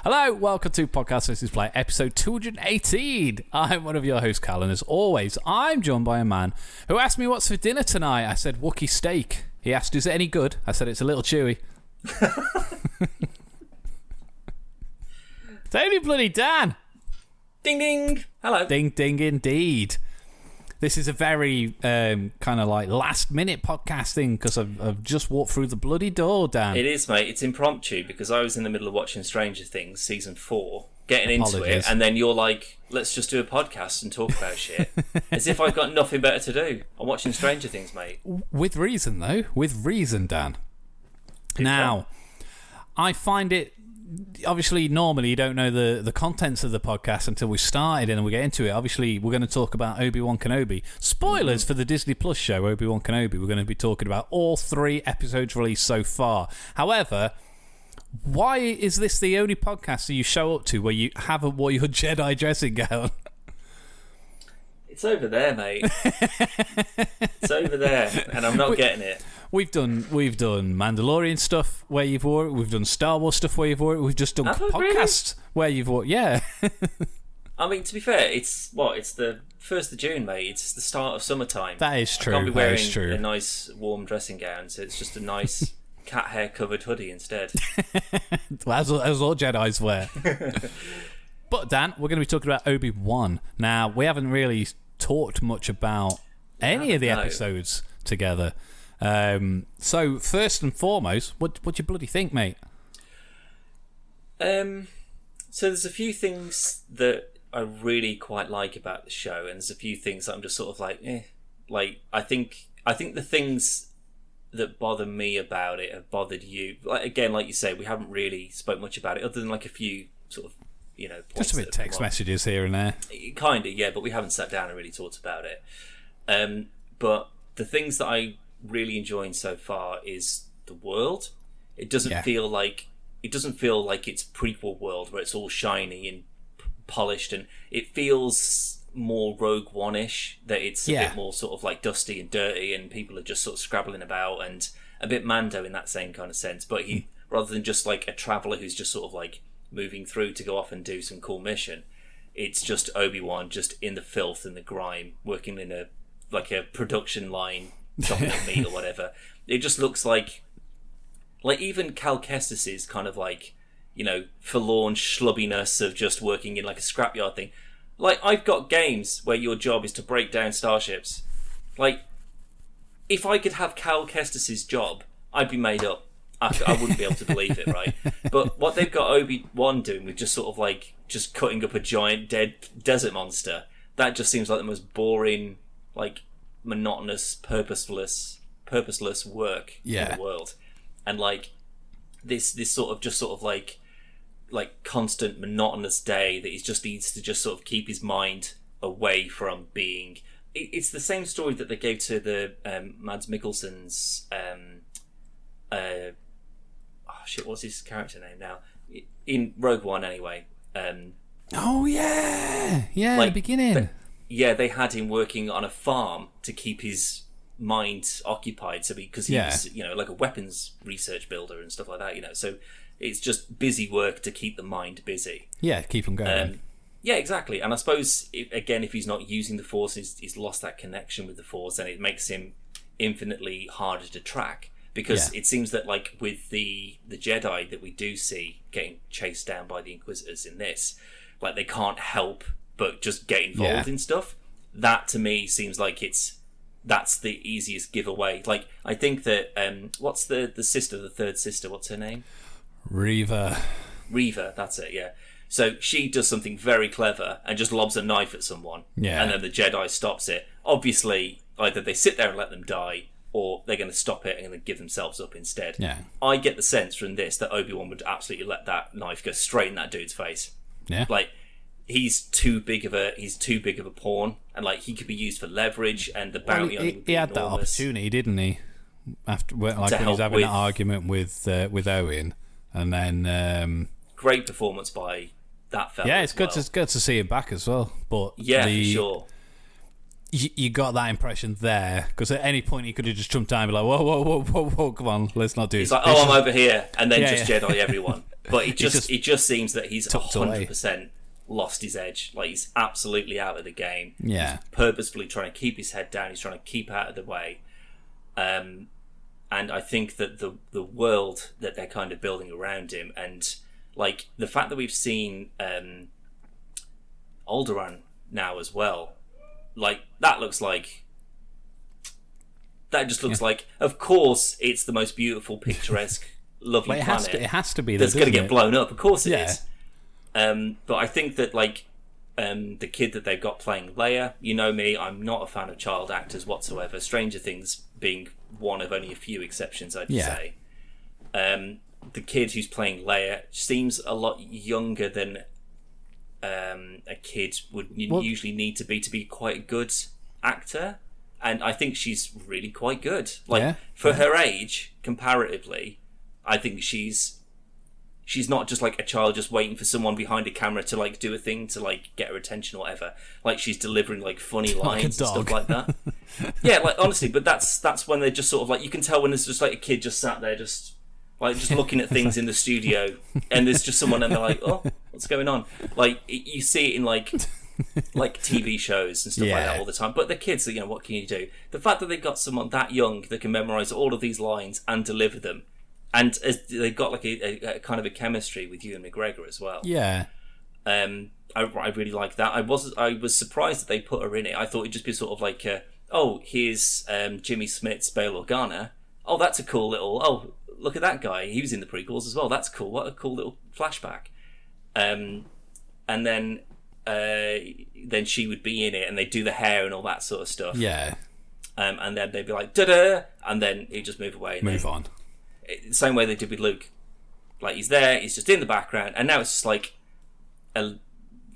Hello, welcome to Podcast Versus Play, episode 218. I'm one of your hosts, Cal, and as always, I'm joined by a man who asked me what's for dinner tonight. I said, Wookiee steak. He asked, is it any good? I said, it's a little chewy. It's only bloody Dan. Ding, ding. Hello. Ding, ding, indeed. This is a very kind of like last-minute podcasting because I've just walked through the bloody door, Dan. It is, mate. It's impromptu because I was in the middle of watching Stranger Things, season 4, getting into it, and then you're like, let's just do a podcast and talk about shit. As if I've got nothing better to do. I'm watching Stranger Things, mate. With reason, though. With reason, Dan. Now, I find it... Obviously, normally you don't know the contents of the podcast until we started and then we get into it. Obviously, we're going to talk about Obi Wan Kenobi. Spoilers for the Disney Plus show, Obi Wan Kenobi. We're going to be talking about all 3 episodes released so far. However, why is this the only podcast that you show up to where you haven't wore your Jedi dressing gown? It's over there, mate. It's over there, and I'm not getting it. We've done Mandalorian stuff where you've wore it. We've done Star Wars stuff where you've wore it. We've just done podcasts where you've wore it. Yeah. I mean, to be fair, it's the 1st of June, mate. It's the start of summertime. That is true. I can't be wearing a nice warm dressing gown, so it's just a nice cat hair covered hoodie instead. Well, as all Jedis wear. But Dan, we're going to be talking about Obi Wan. Now, we haven't really talked much about any of the episodes together. So first and foremost, what do you bloody think, mate? So there's a few things that I really quite like about the show, and there's a few things that I'm just sort of like, Like I think the things that bother me about it have bothered you. Like, again, like you say, we haven't really spoke much about it, other than like a few sort of points. Just a bit text messages here and there. Kind of, yeah, but we haven't sat down and really talked about it. But the things that I really enjoying so far is the world. It doesn't feel like it's prequel world where it's all shiny and polished, and it feels more Rogue One-ish, that it's a bit more sort of like dusty and dirty and people are just sort of scrabbling about, and a bit Mando in that same kind of sense, but he rather than just like a traveller who's just sort of like moving through to go off and do some cool mission, it's just Obi-Wan just in the filth and the grime, working in a production line, chopping up meat or whatever. It just looks like even Cal Kestis's kind of like, forlorn schlubbiness of just working in like a scrapyard thing. Like, I've got games where your job is to break down starships. Like, if I could have Cal Kestis's job, I'd be made up. I wouldn't be able to believe it, right? But what they've got Obi-Wan doing with just sort of like just cutting up a giant dead desert monster, that just seems like the most boring, like, monotonous, purposeless work in the world. And like this sort of like constant monotonous day that he just needs to just sort of keep his mind away from being. It's the same story that they gave to the Mads Mikkelsen's what's his character name now in Rogue One anyway. Oh yeah, like, the beginning. They had him working on a farm to keep his mind occupied, because he's like a weapons research builder and stuff like that. So it's just busy work to keep the mind busy. Yeah, keep him going. Yeah, exactly. And I suppose if he's not using the Force, he's lost that connection with the Force, and it makes him infinitely harder to track. Because it seems that, like, with the Jedi that we do see getting chased down by the Inquisitors in this, like, they can't help but just get involved in stuff. That, to me, seems like that's the easiest giveaway. Like, I think that, what's the sister, the third sister, what's her name? Reva, that's it, yeah. So she does something very clever and just lobs a knife at someone. Yeah. And then the Jedi stops it. Obviously, either they sit there and let them die, or they're going to stop it and then give themselves up instead. Yeah. I get the sense from this that Obi-Wan would absolutely let that knife go straight in that dude's face. Yeah. Like, he's too big of a pawn, and like he could be used for leverage, and the bounty on him would be had enormous. That opportunity, didn't he? After when he was having that argument with Owen, and then great performance by that fella. Yeah, it's good to see him back as well. But for sure. You got that impression there, because at any point he could have just jumped down and be like, whoa, come on, let's not do this. He's like, I'm over here, and then Jedi everyone. but it just seems that he's tucked 100% lost his edge. Like, he's absolutely out of the game. Yeah. He's purposefully trying to keep his head down. He's trying to keep out of the way. And I think that the world that they're kind of building around him, and like the fact that we've seen Alderaan now as well, like that just looks like, of course, it's the most beautiful, picturesque, lovely planet. It has to be that's going to get blown up. Of course it is. But I think that like the kid that they've got playing Leia, you know me, I'm not a fan of child actors whatsoever. Stranger Things being one of only a few exceptions, I'd say. The kid who's playing Leia seems a lot younger than a kid would usually need to be quite a good actor, and I think she's really quite good. Like for her age, comparatively, I think she's not just like a child just waiting for someone behind a camera to like do a thing to like get her attention or whatever. Like she's delivering like funny lines and stuff like that. Yeah, like honestly, but that's when they're just sort of like, you can tell when there's just like a kid just sat there just looking at things in the studio, and there's just someone and they're like, oh, what's going on? Like you see it in like TV shows and stuff like that all the time. But the kids, you know, what can you do? The fact that they've got someone that young that can memorize all of these lines and deliver them, and as they've got like a kind of a chemistry with Ewan McGregor as well. Yeah. I really like that. I was surprised that they put her in it. I thought it'd just be sort of like, here's Jimmy Smith's Bail Organa. Oh, that's a cool little. Oh, look at that guy. He was in the prequels as well. That's cool. What a cool little flashback. And then she would be in it, and they'd do the hair and all that sort of stuff. Yeah. And then they'd be like, da-da, and then he'd just move away. And move on. Same way they did with Luke. Like, he's there, he's just in the background, and now it's just like a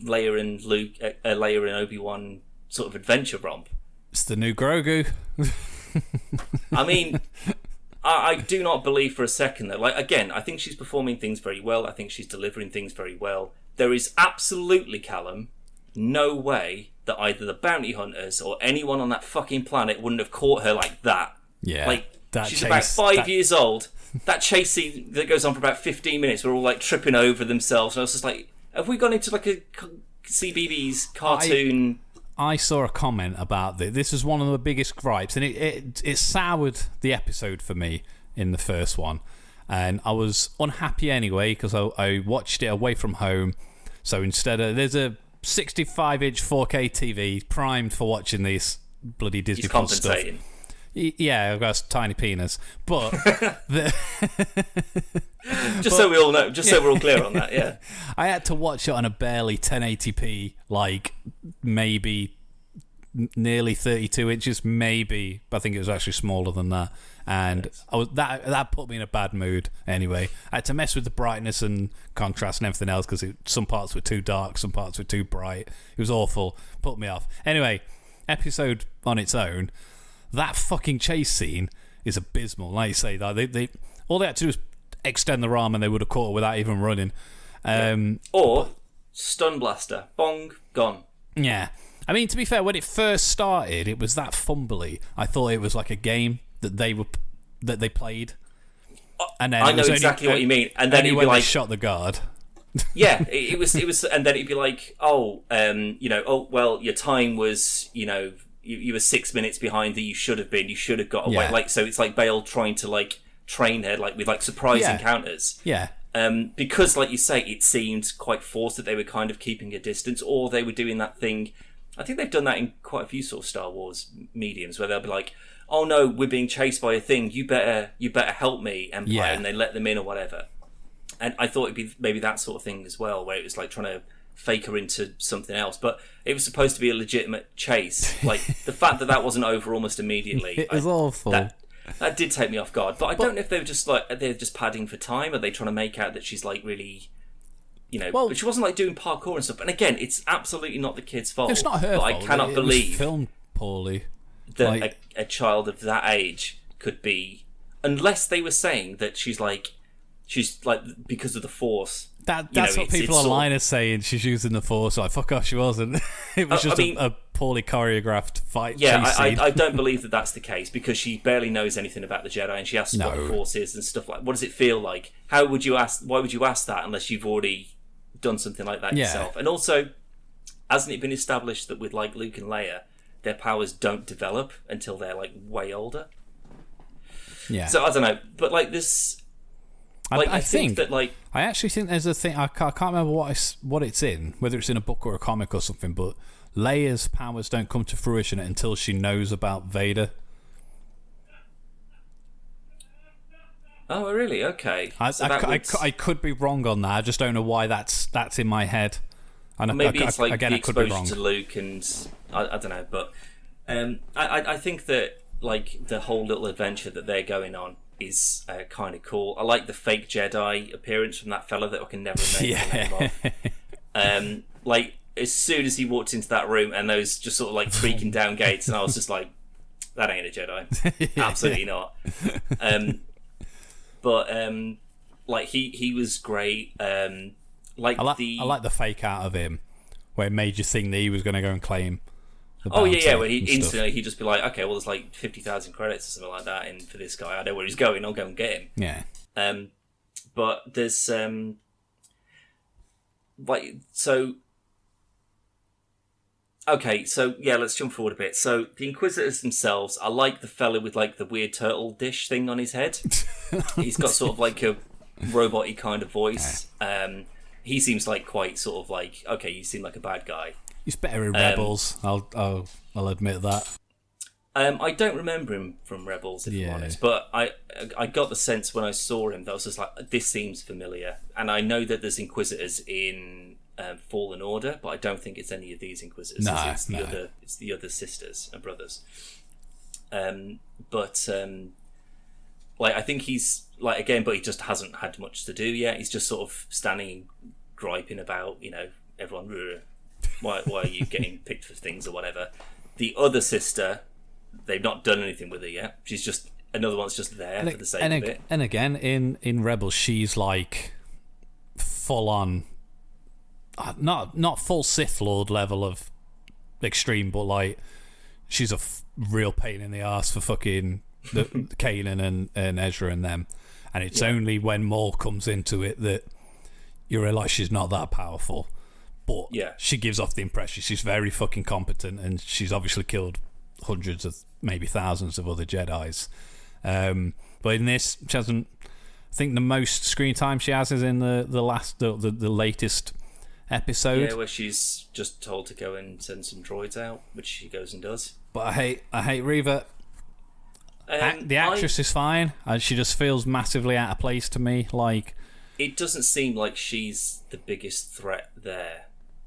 Leia and Obi Wan sort of adventure romp. It's the new Grogu. I mean, I do not believe for a second that, like, again, I think she's performing things very well. I think she's delivering things very well. There is absolutely, Callum, no way that either the bounty hunters or anyone on that fucking planet wouldn't have caught her like that. Yeah. Like, she's about 5 years old. That chase scene that goes on for about 15 minutes, we're all like tripping over themselves. And I was just like, have we gone into like a CBeebies cartoon? I saw a comment about this. This was one of the biggest gripes, and it soured the episode for me in the first one. And I was unhappy anyway because I watched it away from home. So instead of, there's a 65-inch 4K TV primed for watching these bloody Disney Plus stuff. Yeah, I've got a tiny penis, but so we all know, so we're all clear on that. Yeah, I had to watch it on a barely 1080p, like maybe nearly 32 inches, maybe. But I think it was actually smaller than that, and that put me in a bad mood. Anyway, I had to mess with the brightness and contrast and everything else because some parts were too dark, some parts were too bright. It was awful, put me off. Anyway, episode on its own. That fucking chase scene is abysmal. Like you say, they all they had to do was extend their arm and they would have caught her without even running. Or stun blaster, bong, gone. Yeah, I mean, to be fair, when it first started, it was that fumbly. I thought it was like a game that they played. And then I know exactly what you mean. And then he'd be like, shot the guard. Yeah, it was, and then it'd be like, well, your time was, you were 6 minutes behind that you should have been. You should have got away. Yeah. Like, so it's like Bale trying to like train her like with like surprise encounters. Yeah. Because like you say, it seemed quite forced that they were kind of keeping a distance, or they were doing that thing. I think they've done that in quite a few sort of Star Wars mediums where they'll be like, "Oh no, we're being chased by a thing. You better help me, Empire," and they let them in or whatever. And I thought it'd be maybe that sort of thing as well, where it was like trying to fake her into something else, but it was supposed to be a legitimate chase. Like the fact that wasn't over almost immediately, it was awful. That did take me off guard. But I don't know if they were just like they're just padding for time. Are they trying to make out that she's like really, but she wasn't like doing parkour and stuff. And again, it's absolutely not the kid's fault. It's not her fault. I cannot believe it was filmed poorly that a child of that age could be, unless they were saying that she's like because of the Force. That's what people online are saying. She's using the Force. Like, fuck off, she wasn't. It was just a poorly choreographed fight. Yeah, scene. I don't believe that that's the case, because she barely knows anything about the Jedi, and she asks what the Force is and stuff like. What does it feel like? How would you ask? Why would you ask that unless you've already done something like that yourself? And also, hasn't it been established that with like Luke and Leia, their powers don't develop until they're like way older? Yeah. So I don't know, but like this. Like, I think that, like, I actually think there's a thing. I can't remember what it's in, whether it's in a book or a comic or something. But Leia's powers don't come to fruition until she knows about Vader. Oh, really? Okay. I could be wrong on that. I just don't know why that's in my head. And maybe it's like again, the I could be exposure wrong. to Luke, and I don't know, but I think that like the whole little adventure that they're going on is kind of cool. I like the fake Jedi appearance from that fella that I can never remember the name of. Like, as soon as he walked into that room and those just sort of like creaking down gates, and I was just like, that ain't a Jedi. Absolutely not. But like he was great. I like the fake out of him where it made you think that he was going to go and claim. Oh yeah, where he instantly he'd just be like, okay, well there's like 50,000 credits or something like that in for this guy. I know where he's going. I'll go and get him. Yeah. But there's like so. Okay, so yeah, let's jump forward a bit. So the Inquisitors themselves, I like the fella with like the weird turtle dish thing on his head. He's got sort of like a robot-y kind of voice. He seems like quite sort of like, okay, you seem like a bad guy. He's better in Rebels. I'll admit that. I don't remember him from Rebels, if I'm honest, but I got the sense when I saw him that I was just like, this seems familiar, and I know that there's Inquisitors in Fallen Order, but I don't think it's any of these Inquisitors. It's the other sisters and brothers. Like I think he's like again, but he just hasn't had much to do yet. He's just sort of standing, griping about everyone. Why are you getting picked for things or whatever? The other sister, they've not done anything with her yet. She's just another one's just there for the sake of it. And again, in Rebels, she's like full on, not full Sith Lord level of extreme, but like she's a real pain in the ass for fucking Kanan and Ezra and them. And it's only when Maul comes into it that you realise she's not that powerful. But she gives off the impression she's very fucking competent, and she's obviously killed hundreds of, maybe thousands of other Jedis. But in this, she hasn't. I think the most screen time she has is in the latest episode. Yeah, where she's just told to go and send some droids out, which she goes and does. But I hate Reva. The actress is fine, and she just feels massively out of place to me. Like, it doesn't seem like she's the biggest threat there.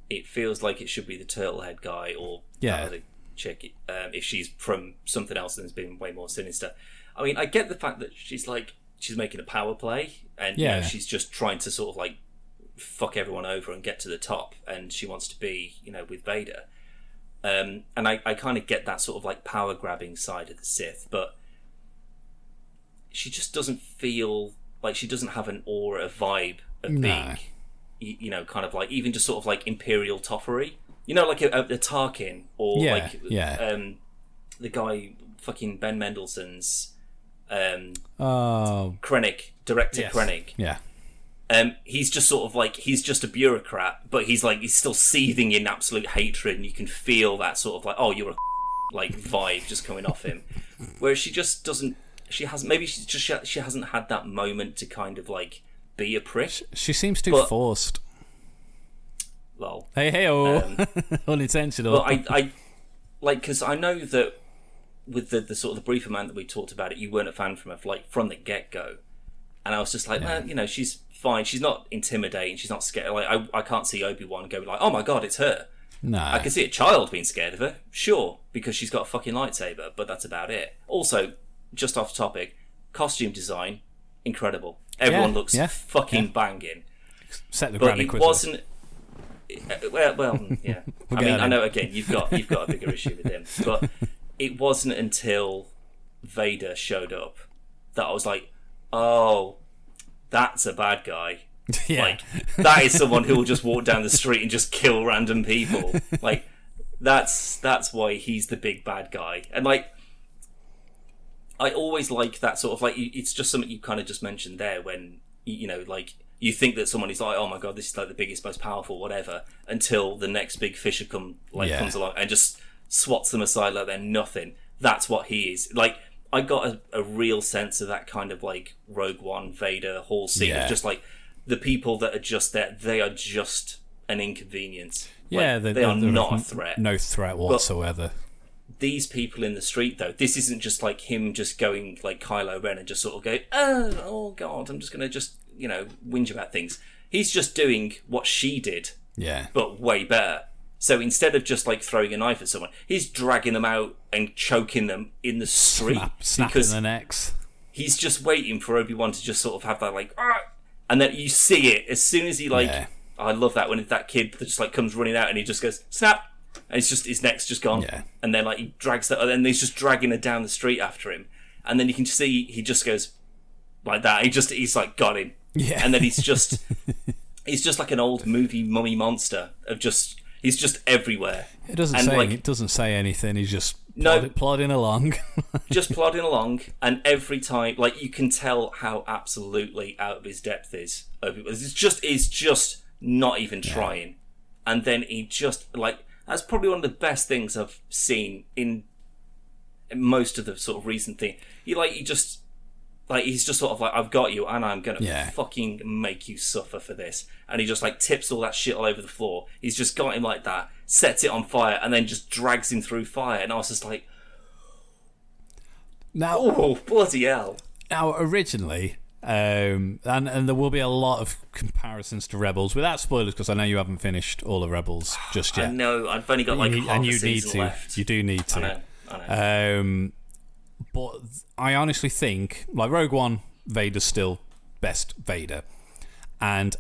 It feels like it should be the turtlehead guy or that other chick, if she's from something else and has been way more sinister. I mean, I get the fact that she's making a power play, and she's just trying to sort of like fuck everyone over and get to the top, and she wants to be with Vader. And I kind of get that sort of like power grabbing side of the Sith, but she just doesn't feel like she doesn't have an aura, a vibe of being, kind of like even just sort of like Imperial toffery, like a Tarkin or the guy fucking Ben Mendelsohn's Krennic, director Krennic. Yeah. He's just sort of like, he's just a bureaucrat, but he's still seething in absolute hatred, and you can feel that sort of like, oh, you're a like vibe just coming off him. Whereas she just doesn't. She hasn't had that moment to kind of like be a prick. She seems too forced. Lol. Hey, unintentional. But I like, because I know that with the sort of the brief amount that we talked about it, you weren't a fan from her from the get go, and I was just like, man, she's fine. She's not intimidating. She's not scared. Like I can't see Obi Wan going like, oh my god, it's her. No. I can see a child being scared of her, sure, because she's got a fucking lightsaber, but that's about it. Also, just off topic, costume design, incredible. Everyone looks fucking banging. Set the but it wasn't. Well, yeah. I mean, I know. Again, you've got a bigger issue with him, but it wasn't until Vader showed up that I was like, oh, that's a bad guy. Like, that is someone who will just walk down the street and just kill random people. Like, That's why he's the big bad guy. And like, I always like that sort of like, it's just something you kind of just mentioned there when, you know, like, you think that someone is like, oh my god, this is like the biggest, most powerful, whatever, until the next big fisher comes along and just swats them aside like they're nothing. That's what he is. Like, I got a real sense of that kind of like Rogue One, Vader whole scene of just like the people that are just there. They are just an inconvenience. Yeah, like, they are not a threat. No threat whatsoever. But these people in the street, though, this isn't just like him just going like Kylo Ren and just sort of going, oh god, I'm just gonna just, you know, whinge about things. He's just doing what she did, but way better. So instead of just like throwing a knife at someone, he's dragging them out and choking them in the street, snapping their necks. He's just waiting for Obi Wan to just sort of have that like, and then you see it as soon as he like. I love that when that kid just like comes running out and he just goes snap, and it's just his neck's just gone, and then like he drags that, and then he's just dragging her down the street after him, and then you can see he just goes like that. He's like got him, and then he's just like an old movie mummy monster of just. He's just everywhere. It doesn't say anything. He's just plodding along. Just plodding along, and every time, like, you can tell how absolutely out of his depth is. He's just not even trying. And then he just, like, that's probably one of the best things I've seen in most of the sort of recent thing. He's just sort of like, I've got you, and I'm gonna fucking make you suffer for this. And he just like tips all that shit all over the floor. He's just got him like that, sets it on fire, and then just drags him through fire. And I was just like, now, oh bloody hell! Now, originally, and there will be a lot of comparisons to Rebels without spoilers, because I know you haven't finished all of Rebels just yet. I know, I've only got like half a season left. You do need to. I know. But I honestly think, like, Rogue One, Vader's still best Vader, and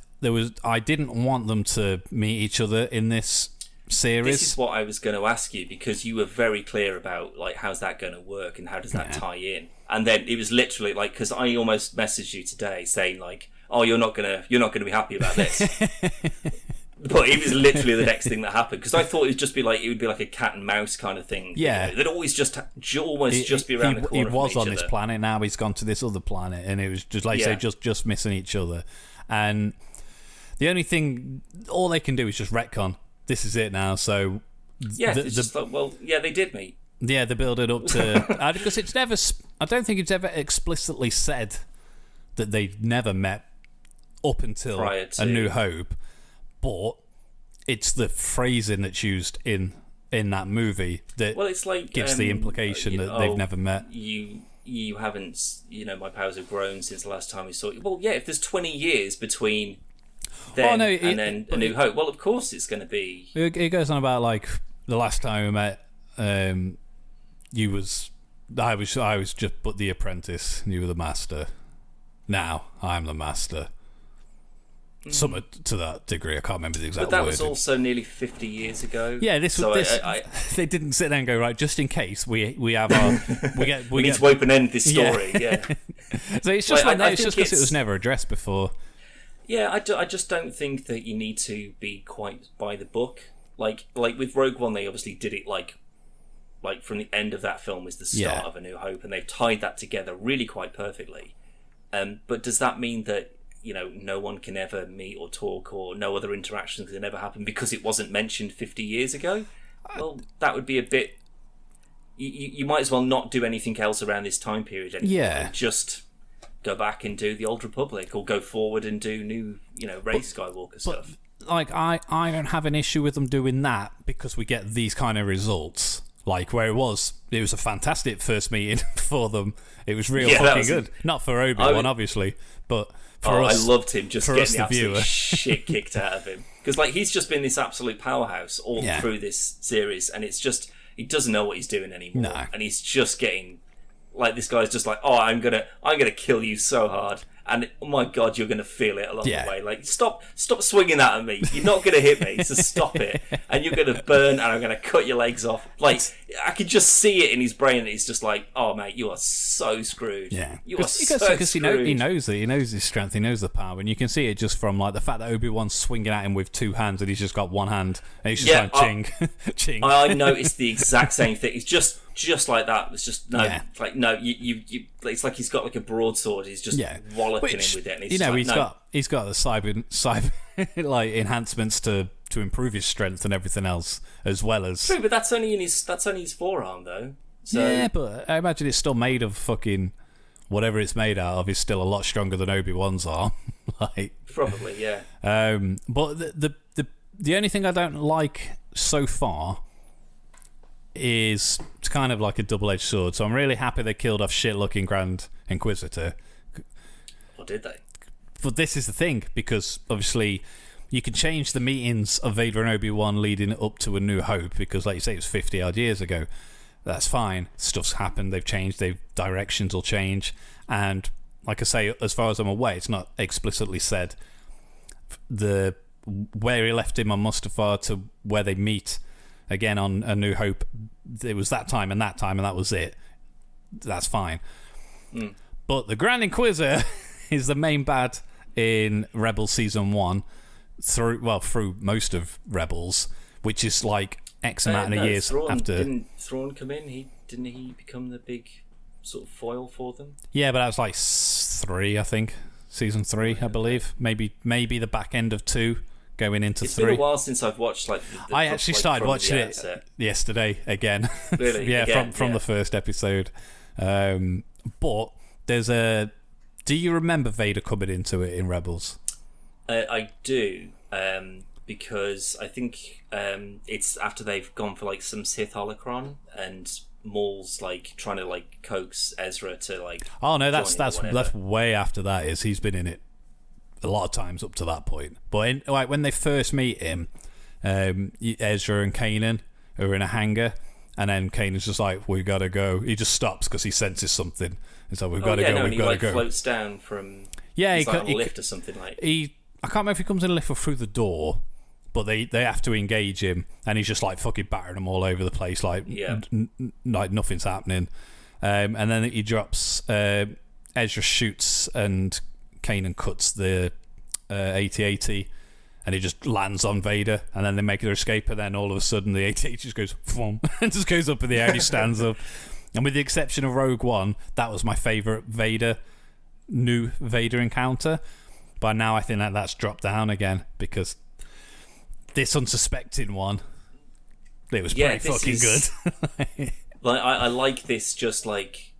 I didn't want them to meet each other in this series. This is what I was going to ask you, because you were very clear about like how's that going to work and how does that tie in. And then it was literally like, because I almost messaged you today saying like, oh, you're not gonna be happy about this. But it was literally the next thing that happened, because I thought it would be like a cat and mouse kind of thing. Yeah, they'd always just be around the corner. He was on this planet, now he's gone to this other planet, and it was just like you say, just missing each other. And the only thing, all they can do is just retcon. This is it now. So it's just like, well, yeah, they did meet. Yeah, they build it up to because it's never. I don't think it's ever explicitly said that they never met up until A New Hope. But it's the phrasing that's used in that movie that it's like, gives the implication that they've never met. You haven't, my powers have grown since the last time we saw you. Well, yeah, if there's 20 years between then and then A New Hope, well, of course it's going to be... It goes on about, like, the last time we met, I was just but the apprentice, and you were the master. Now, I'm the master. Something to that degree. I can't remember the exact word. But that wording. was also nearly 50 years ago. Yeah, they didn't sit there and go, right, just in case we have our we need to open end this story. Yeah. So it's just it's just because it was never addressed before. Yeah, I just don't think that you need to be quite by the book. Like with Rogue One, they obviously did it like from the end of that film was the start of A New Hope, and they've tied that together really quite perfectly. But does that mean that no one can ever meet or talk, or no other interactions can ever happen because it wasn't mentioned 50 years ago? Well, that would be a bit... You might as well not do anything else around this time period anymore. Yeah. Just go back and do the Old Republic, or go forward and do new, Rey Skywalker stuff. Like, I don't have an issue with them doing that, because we get these kind of results. Like, where it was a fantastic first meeting for them. It was real fucking good. Not for Obi-Wan, obviously, but... I loved him just getting the absolute shit kicked out of him. Because he's just been this absolute powerhouse all through this series, and it's just, he doesn't know what he's doing anymore. No. And he's just getting, this guy's just like, oh, I'm gonna kill you so hard. and oh my god, you're going to feel it along the way. Like, stop swinging that at me. You're not going to hit me, so stop it. And you're going to burn, and I'm going to cut your legs off. Like, I could just see it in his brain, and he's just like, oh mate, you are so screwed. Yeah, you are so screwed. Because he knows it. He knows his strength. He knows the power, and you can see it just from like the fact that Obi-Wan's swinging at him with two hands, and he's just got one hand, and he's just going ching, ching. I noticed the exact same thing. It's just like that. It's just you. It's like he's got like a broadsword. He's just walloping him with it. And he's got the cyber like enhancements to improve his strength and everything else, as well as true. But that's only his forearm though. So... Yeah, but I imagine it's still made of fucking whatever it's made out of is still a lot stronger than Obi-Wan's are. Like probably, yeah. But the only thing I don't like so far is it's kind of like a double-edged sword. So I'm really happy they killed off shit-looking Grand Inquisitor. Or did they? But this is the thing, because obviously you can change the meetings of Vader and Obi-Wan leading up to A New Hope, because like you say, it was 50-odd years ago. That's fine. Stuff's happened. They've changed. Directions will change. And like I say, as far as I'm aware, it's not explicitly said where he left him on Mustafar to where they meet again on A New Hope. It was that time, and that was it. That's fine. But the Grand Inquisitor is the main bad in Rebels Season 1 through most of Rebels, which is like X amount of years after. Didn't Thrawn come in? Didn't he become the big sort of foil for them? Yeah, but that was like 3, I think. Season 3, I believe. Maybe the back end of 2 going into 3. It's been a while since I've watched like I actually started watching it yesterday again. Really? Yeah, from the first episode. But there's a... Do you remember Vader coming into it in Rebels? I do, because I think it's after they've gone for like some Sith holocron, and Maul's like trying to like coax Ezra to like. Oh no, that's way after that. He's been in it a lot of times up to that point. But when they first meet him, Ezra and Kanan are in a hangar, and then Kanan's just like, "We gotta go." He just stops because he senses something. He's like, "We've got to go. We've got to go." Floats down from he like on a lift or something like. I can't remember if he comes in a lift or through the door, but they have to engage him, and he's just like fucking battering them all over the place, like like nothing's happening. And then he drops. Ezra shoots, and Kanan cuts the AT-AT, and he just lands on Vader, and then they make their escape, and then all of a sudden the AT-AT just goes and just goes up in the air, and he stands up. And with the exception of Rogue One, that was my favourite new Vader encounter. But now I think that's dropped down again, because this unsuspecting one, it was pretty fucking good. Like I like this. Just like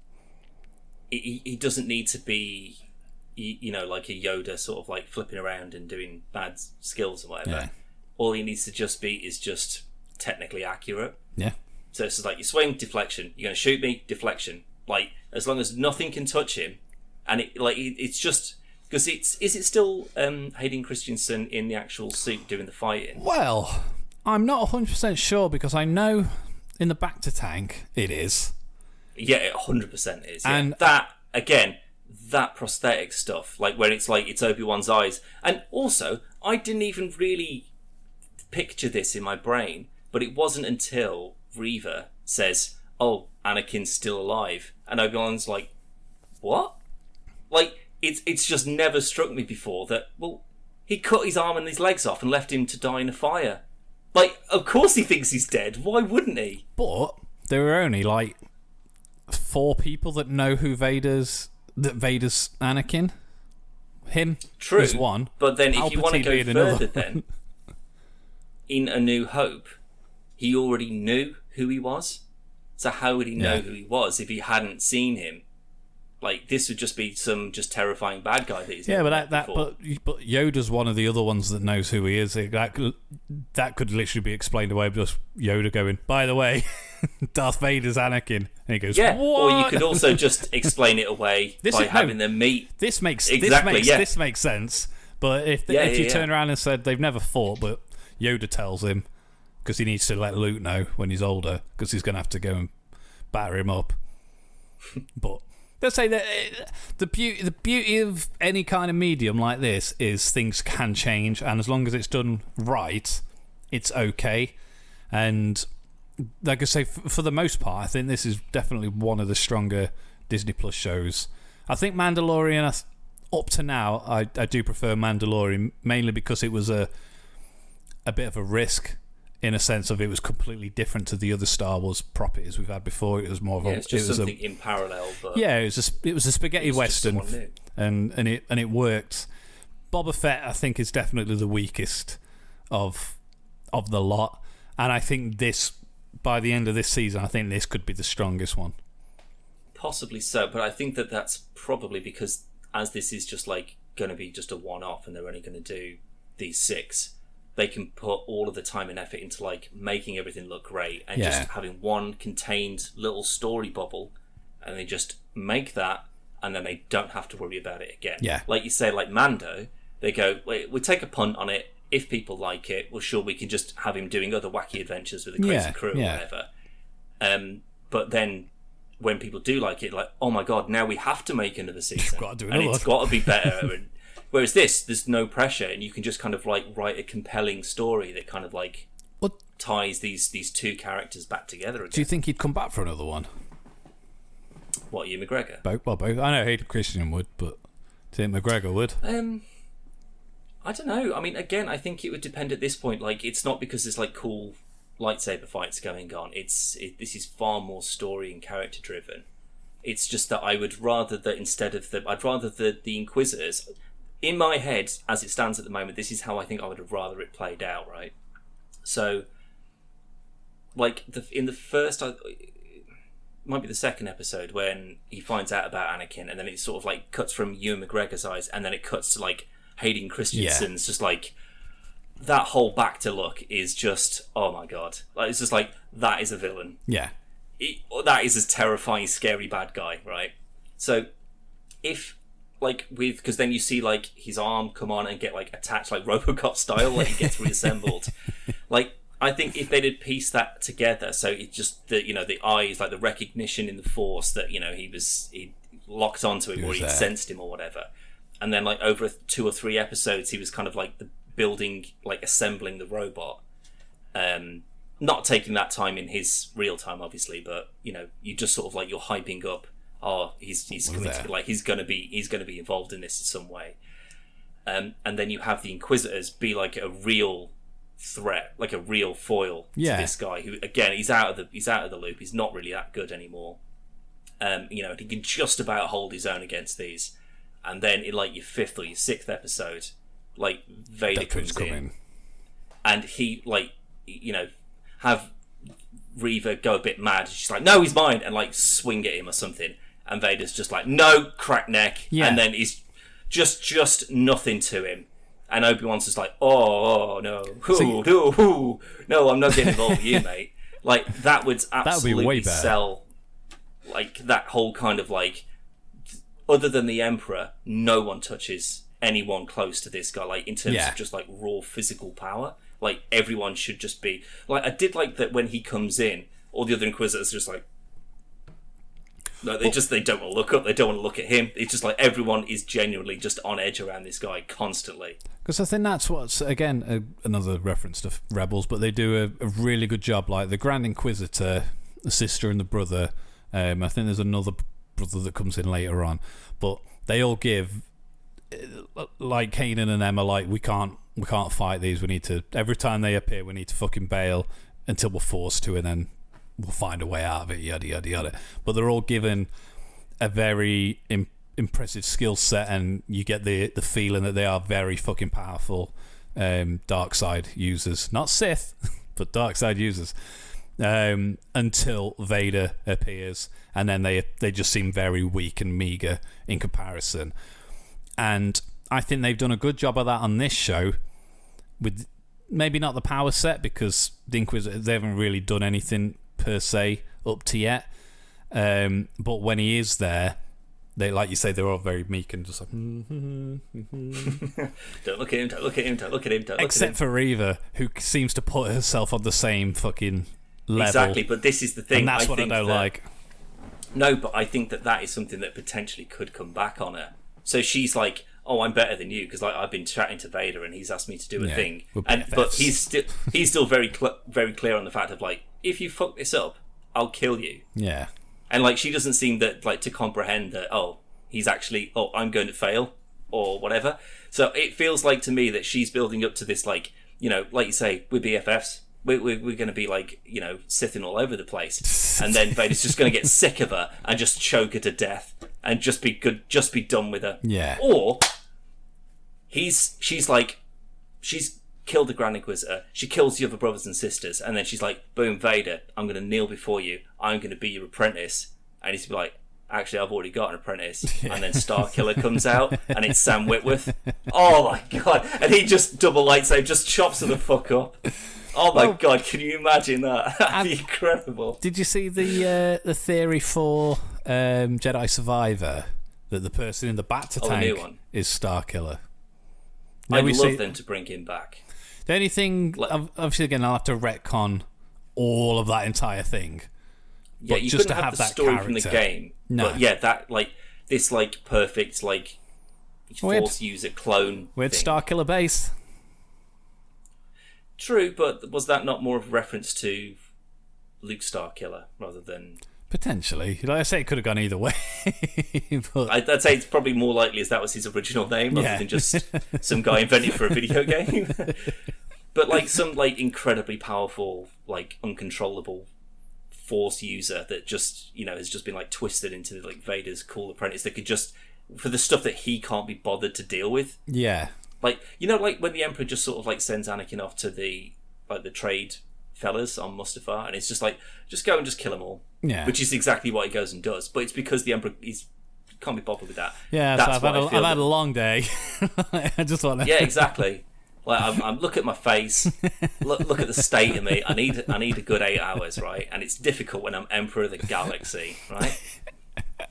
he doesn't need to be, like a Yoda sort of like flipping around and doing bad skills or whatever. Yeah. All he needs to just be is just technically accurate. Yeah. So it's just like you swing, deflection. You're going to shoot me, deflection. Like as long as nothing can touch him, and it's just. Because is it still Hayden Christensen in the actual suit doing the fighting? Well, I'm not 100% sure, because I know in the Bacta tank it is. Yeah, it 100% is. Yeah. And that prosthetic stuff, like when it's Obi-Wan's eyes. And also, I didn't even really picture this in my brain, but it wasn't until Reva says, "Oh, Anakin's still alive," and Obi-Wan's like, "What?" Like. It's just never struck me before that, well, he cut his arm and his legs off and left him to die in a fire. Like, of course he thinks he's dead. Why wouldn't he? But there are only, 4 people that know Vader's Anakin. Him is one. But then if you want to go further then, in A New Hope, he already knew who he was. So how would he know who he was if he hadn't seen him? Like, this would just be some terrifying bad guy that he's but Yoda's one of the other ones that knows who he is. That could literally be explained away with just Yoda going, "By the way, Darth Vader's Anakin," and he goes, "What?" Or you could also just explain it away having them meet. This makes sense. But if you turn around and said they've never fought, but Yoda tells him because he needs to let Luke know when he's older, because he's going to have to go and batter him up. But Let's say that the beauty of any kind of medium like this is things can change, and as long as it's done right, it's okay. And like I say, for the most part, I think this is definitely one of the stronger Disney Plus shows. I think Mandalorian, up to now, I do prefer Mandalorian, mainly because it was a bit of a risk, in a sense of it was completely different to the other Star Wars properties we've had before. It was more of it's just something in parallel. But yeah, it was a spaghetti western, and it worked. Boba Fett, I think, is definitely the weakest of the lot, and I think this, by the end of this season, I think this could be the strongest one. Possibly so, but I think that's probably because as this is just like going to be just a one-off, and they're only going to do these 6. They can put all of the time and effort into like making everything look great and just having one contained little story bubble, and they just make that, and then they don't have to worry about it again. Yeah. Like you say, like Mando, they go, wait, we take a punt on it. If people like it, well, sure, we can just have him doing other wacky adventures with a crazy crew or whatever. But then when people do like it, like, oh my god, now we have to make another season. Got to do another. And it's got to be better. And, whereas this, there's no pressure, and you can just kind of like write a compelling story that kind of like ties these 2 characters back together again. Do you think he'd come back for another one? What, Ewan McGregor? Both. I know Hayden Christensen would, but do you think McGregor would? I don't know. I mean, again, I think it would depend at this point. Like, it's not because there's like cool lightsaber fights going on. This is far more story and character driven. It's just that I would rather that instead of I'd rather the Inquisitors. In my head, as it stands at the moment, this is how I think I would have rather it played out, right? So, like, in the first, it might be the second episode, when he finds out about Anakin, and then it sort of, like, cuts from Ewan McGregor's eyes, and then it cuts to, like, Hayden Christensen's, just, like, that whole back to look is just, oh my god. Like, it's just like, that is a villain. Yeah. That is a terrifying, scary bad guy, right? So, if... like because then you see like his arm come on and get like attached like RoboCop style, like he gets reassembled. Like, I think if they did piece that together, so it just the eyes, like the recognition in the Force that he locked onto him or he sensed him or whatever, and then like over 2 or 3 episodes he was kind of like the building, like assembling the robot, not taking that time in his real time obviously, but you just sort of like you're hyping up. Oh, he's going to be involved in this in some way, and then you have the Inquisitors be like a real threat, like a real foil to this guy who, again, he's out of the loop. He's not really that good anymore. He can just about hold his own against these, and then in like your 5th or your 6th episode, like Vader comes in, and he have Reva go a bit mad. She's like, "No, he's mine," and like swing at him or something. And Vader's just like, "No, crack neck," and then he's just nothing to him. And Obi Wan's just like, "Oh no, no, I'm not getting involved with you, mate." Like, that would absolutely way better. Sell. Like, that whole kind of like, other than the Emperor, no one touches anyone close to this guy. Like, in terms of just like raw physical power, like everyone should just be like. I did like that when he comes in, all the other Inquisitors are just like. No, they don't want to look up. They don't want to look at him. It's just like everyone is genuinely just on edge around this guy constantly. Because I think that's what's, again, another reference to Rebels, but they do a really good job. Like the Grand Inquisitor, the sister and the brother. I think there's another brother that comes in later on, but they all give, like Kanan and them are like, we can't fight these. We need to, every time they appear, we need to fucking bail until we're forced to, and then we'll find a way out of it, yada yada yada. But they're all given a very impressive skill set, and you get the feeling that they are very fucking powerful dark side users, not Sith, but dark side users. Until Vader appears, and then they just seem very weak and meager in comparison. And I think they've done a good job of that on this show, with maybe not the power set, because the Inquisitor, they haven't really done anything per se up to yet, but when he is there, they, like you say, they're all very meek and just like don't look at him, don't look at him, don't look at him, don't look except at him. for Reva, who seems to put herself on the same fucking level. Exactly, but this is the thing, and that's I what think I don't like. No, but I think that is something that potentially could come back on her. So she's like, "Oh, I'm better than you because like I've been chatting to Vader and he's asked me to do a thing." But he's still very clear on the fact of like, if you fuck this up, I'll kill you. Yeah. And like she doesn't seem that like to comprehend that. Oh, he's actually. Oh, I'm going to fail or whatever. So it feels like to me that she's building up to this like, you know, like you say, we're BFFs. We're going to be like, you know, sitting all over the place, and then Vader's just going to get sick of her and just choke her to death and just be done with her. Yeah. Or she's killed the Grand Inquisitor, she kills the other brothers and sisters, and then she's like, boom, Vader, I'm going to kneel before you, I'm going to be your apprentice. And he's like, actually, I've already got an apprentice. And then Starkiller comes out, and it's Sam Witwer. Oh my god! And he just double lightsaber, just chops her the fuck up. Oh my god! Can you imagine that? That'd be incredible. Did you see the theory for Jedi Survivor that the person in the Bacta tank is Starkiller? I'd love them to bring him back. The only thing, obviously, again, I'll have to retcon all of that entire thing. Yeah, you couldn't have the story from the game. No. But yeah, that like this like perfect like Force user clone. Weird Starkiller base. True, but was that not more of a reference to Luke Starkiller rather than... Potentially. Like I say, it could have gone either way. But... I'd say it's probably more likely as that was his original name rather than just some guy invented for a video game. But like some like incredibly powerful, like uncontrollable Force user that just, you know, has just been like twisted into like Vader's cool apprentice that could just, for the stuff that he can't be bothered to deal with. Yeah. Like, you know, like when the Emperor just sort of like sends Anakin off to the trade fellas on Mustafar, and it's just like, just go and just kill them all. Yeah. Which is exactly what he goes and does. But it's because the Emperor can't be bothered with that. Yeah, that's so I've had a long day. I just want to... Yeah, exactly. Like I'm look at my face, look at the state of me. I need a good 8 hours, right? And it's difficult when I'm Emperor of the Galaxy, right?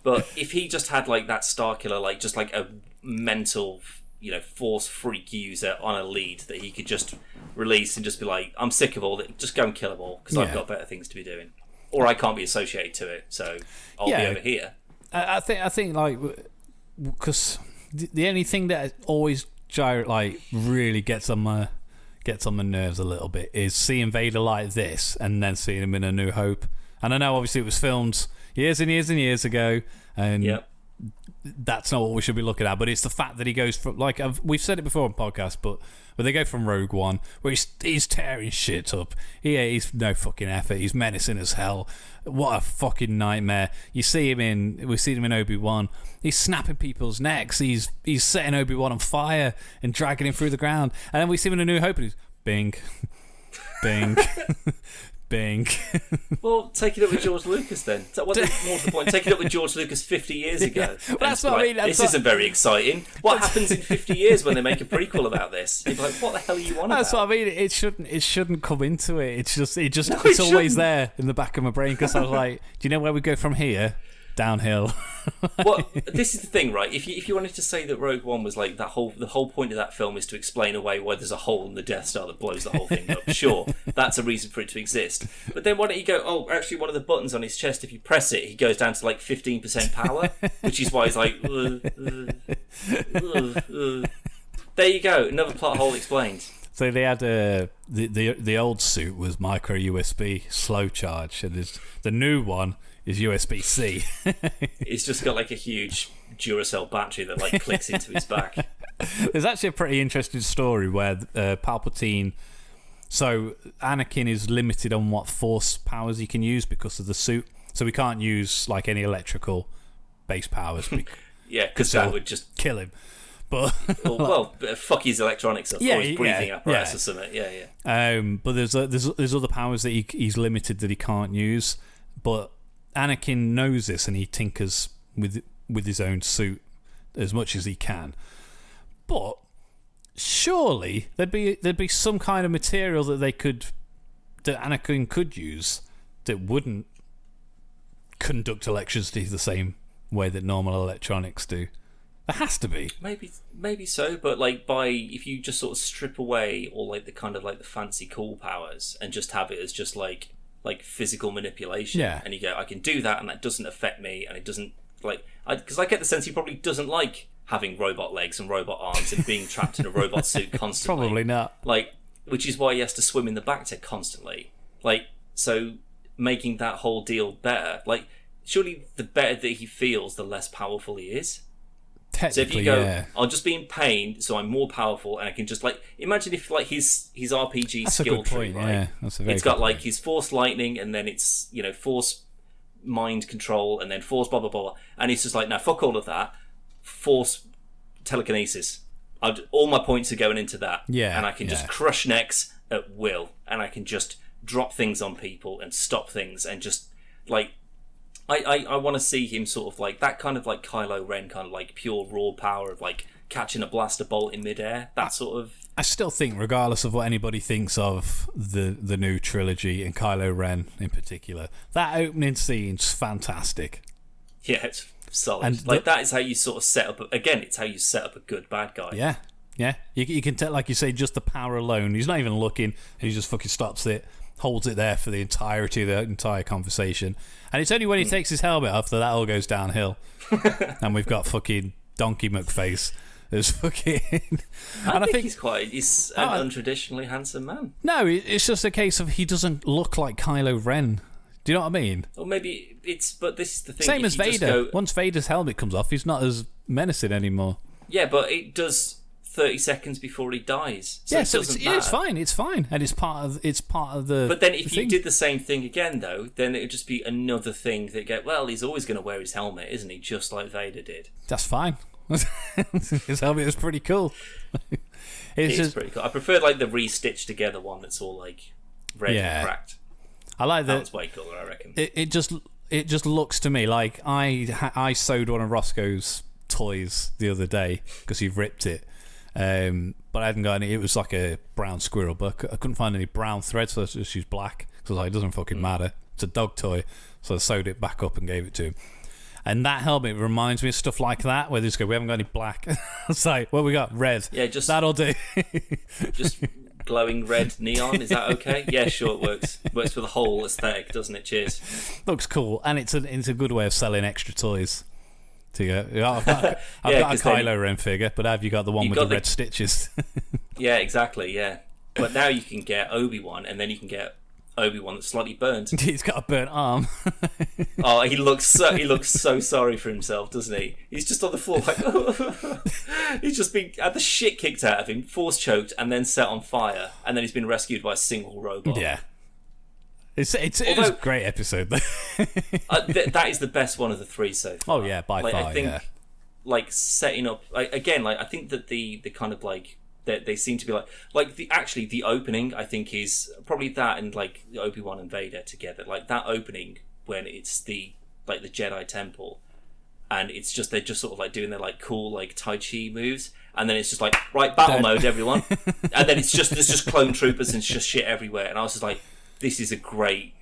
But if he just had like that Starkiller, like just like a mental, you know, Force freak user on a lead that he could just release and just be like, I'm sick of all that, just go and kill them all because I've got better things to be doing, or I can't be associated to it, so I'll be over here. I think like, because the only thing that always really gets on my nerves a little bit is seeing Vader like this and then seeing him in A New Hope. And I know obviously it was filmed years and years and years ago, and that's not what we should be looking at, but it's the fact that he goes from, like, we've said it before on podcast, but when they go from Rogue One, where he's tearing shit up, he's no fucking effort, he's menacing as hell, what a fucking nightmare. We've seen him in Obi Wan, he's snapping people's necks, he's setting Obi Wan on fire and dragging him through the ground, and then we see him in A New Hope and he's bing, bing, bing. Well, take it up with George Lucas then. What's more to the point? Take it up with George Lucas 50 years ago. Well, that's what I mean. This isn't very exciting. What happens in 50 years when they make a prequel about this? You're like, what the hell are you on about? That's what I mean. It shouldn't come into it. It's always there in the back of my brain because I was like, do you know where we go from here? Downhill. Well, this is the thing, right? If you wanted to say that Rogue One was like the whole point of that film is to explain away why there's a hole in the Death Star that blows the whole thing up, sure, that's a reason for it to exist. But then why don't you go, oh, actually one of the buttons on his chest, if you press it, he goes down to like 15% power, which is why he's like, There you go, another plot hole explained. So they had the old suit was micro USB slow charge, and the new one is USB-C. He's just got like a huge Duracell battery that like clicks into his back. There's actually a pretty interesting story where Palpatine... So Anakin is limited on what Force powers he can use because of the suit. So we can't use like any electrical base powers. Yeah, because that would just... kill him. But well, fuck his electronics up, or his breathing apparatus or something. Yeah. But there's other powers that he's limited that he can't use. But Anakin knows this and he tinkers with his own suit as much as he can. But surely there'd be some kind of material that Anakin could use that wouldn't conduct electricity the same way that normal electronics do. There has to be. Maybe so, but like if you just sort of strip away all like the kind of like the fancy cool powers and just have it as just like like physical manipulation. Yeah. And you go, I can do that, and that doesn't affect me, and it doesn't because I get the sense he probably doesn't like having robot legs and robot arms and being trapped in a robot suit constantly. Probably not. Like, which is why he has to swim in the Bacta constantly. Like, so making that whole deal better. Like, surely the better that he feels, the less powerful he is. So if you go, I'll just be in pain, so I'm more powerful, and I can just like imagine if like his RPG that's skill a good tree, point, right? Yeah, that's a very it's got good like point. his force lightning, and then it's force mind control, and then force blah blah blah, and he's just like, no, fuck all of that, force telekinesis. All my points are going into that, and I can just crush necks at will, and I can just drop things on people and stop things, and just like. I want to see him sort of like that kind of like Kylo Ren kind of like pure raw power of like catching a blaster bolt in midair. That sort of. I still think, regardless of what anybody thinks of the new trilogy and Kylo Ren in particular, that opening scene's fantastic. Yeah, it's solid. And that is how you sort of set up. Again, it's how you set up a good bad guy. Yeah, yeah. You can tell, like you say, just the power alone. He's not even looking. He just fucking stops it. Holds it there for the entirety of the entire conversation. And it's only when he takes his helmet off that all goes downhill. And we've got fucking Donkey McFace as fucking... I think he's an untraditionally handsome man. No, it's just a case of he doesn't look like Kylo Ren. Do you know what I mean? Or maybe it's... But this is the thing. Same as Vader. Once Vader's helmet comes off, he's not as menacing anymore. Yeah, but it does... 30 seconds before he dies. So it's fine. It's fine, and it's part of the. But then, if you did the same thing again, though, then it would just be another thing that he's always going to wear his helmet, isn't he? Just like Vader did. That's fine. His helmet is pretty cool. It's pretty cool. I prefer like the re-stitched together one that's all like red and cracked. I like that. That was way cooler, I reckon. It just looks to me like I sewed one of Roscoe's toys the other day because he ripped it. But I hadn't got any. It was like a brown squirrel, but I couldn't find any brown thread, so I just used black. So I was like, it doesn't fucking matter. It's a dog toy, so I sewed it back up and gave it to him. And that helmet reminds me of stuff like that, where they just go, we haven't got any black. It's like, well, we got red. Yeah, just that'll do. Just glowing red neon. Is that okay? Yeah, sure, it works. Works for the whole aesthetic, doesn't it? Cheers. Looks cool, and it's a good way of selling extra toys. I've got a Kylo Ren figure, but have you got the one with the red stitches? Yeah, exactly, yeah. But now you can get Obi Wan, and then you can get Obi Wan that's slightly burnt. He's got a burnt arm. Oh, he looks so sorry for himself, doesn't he? He's just on the floor like he's just been had the shit kicked out of him, force choked, and then set on fire, and then he's been rescued by a single robot. Yeah. It was a great episode. That is the best one of the three so far. Oh yeah, by far. I think, like setting up again. I think that the kind of like that they seem to be like the opening. I think is probably that and like Obi Wan and Vader together. Like that opening when it's the Jedi Temple, and it's just they're just sort of like doing their like cool like Tai Chi moves, and then it's just like right battle mode everyone, and then there's just clone troopers and just shit everywhere, and I was just like. This is a great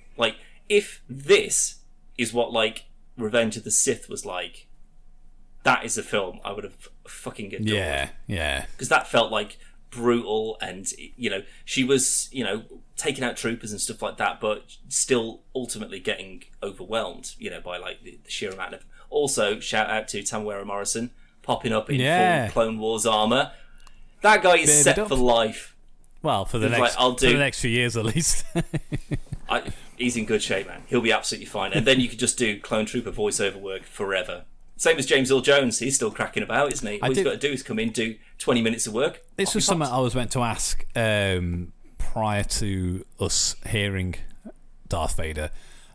if this is what like Revenge of the Sith was like, that is a film I would have fucking adored. Yeah. Because that felt like brutal, and she was taking out troopers and stuff like that, but still ultimately getting overwhelmed, by like the sheer amount of. Also, shout out to Tamara Morrison popping up in full Clone Wars armor. That guy is set for life. Well, for the next few years at least. He's in good shape, man. He'll be absolutely fine. And then you could just do Clone Trooper voiceover work forever. Same as James Earl Jones. He's still cracking about, isn't he? All he's got to do is come in, do 20 minutes of work. This was something I was meant to ask prior to us hearing Darth Vader.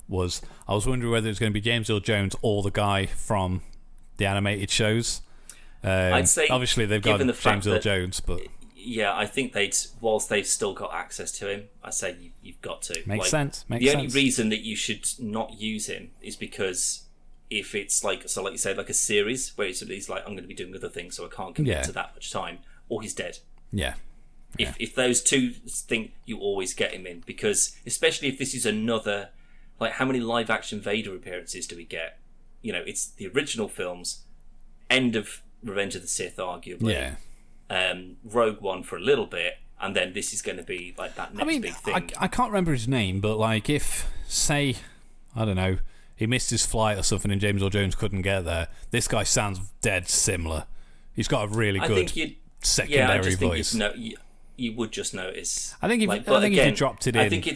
I was wondering whether it was going to be James Earl Jones or the guy from the animated shows. I'd say obviously they've got James Earl Jones, but... Yeah, I think whilst they've still got access to him, I say you've got to. Makes sense. The only reason that you should not use him is because if it's like you said, like a series where he's like, I'm going to be doing other things, so I can't commit to that much time, or he's dead. Yeah. If those two things, you always get him in, because especially if this is another, like how many live action Vader appearances do we get? It's the original films, end of Revenge of the Sith, arguably. Yeah. Rogue One for a little bit, and then this is going to be like that next big thing. I can't remember his name, but like if, say, I don't know, he missed his flight or something and James Earl Jones couldn't get there, this guy sounds dead similar. He's got a really good secondary voice. You would just notice. I think if you dropped it in, I think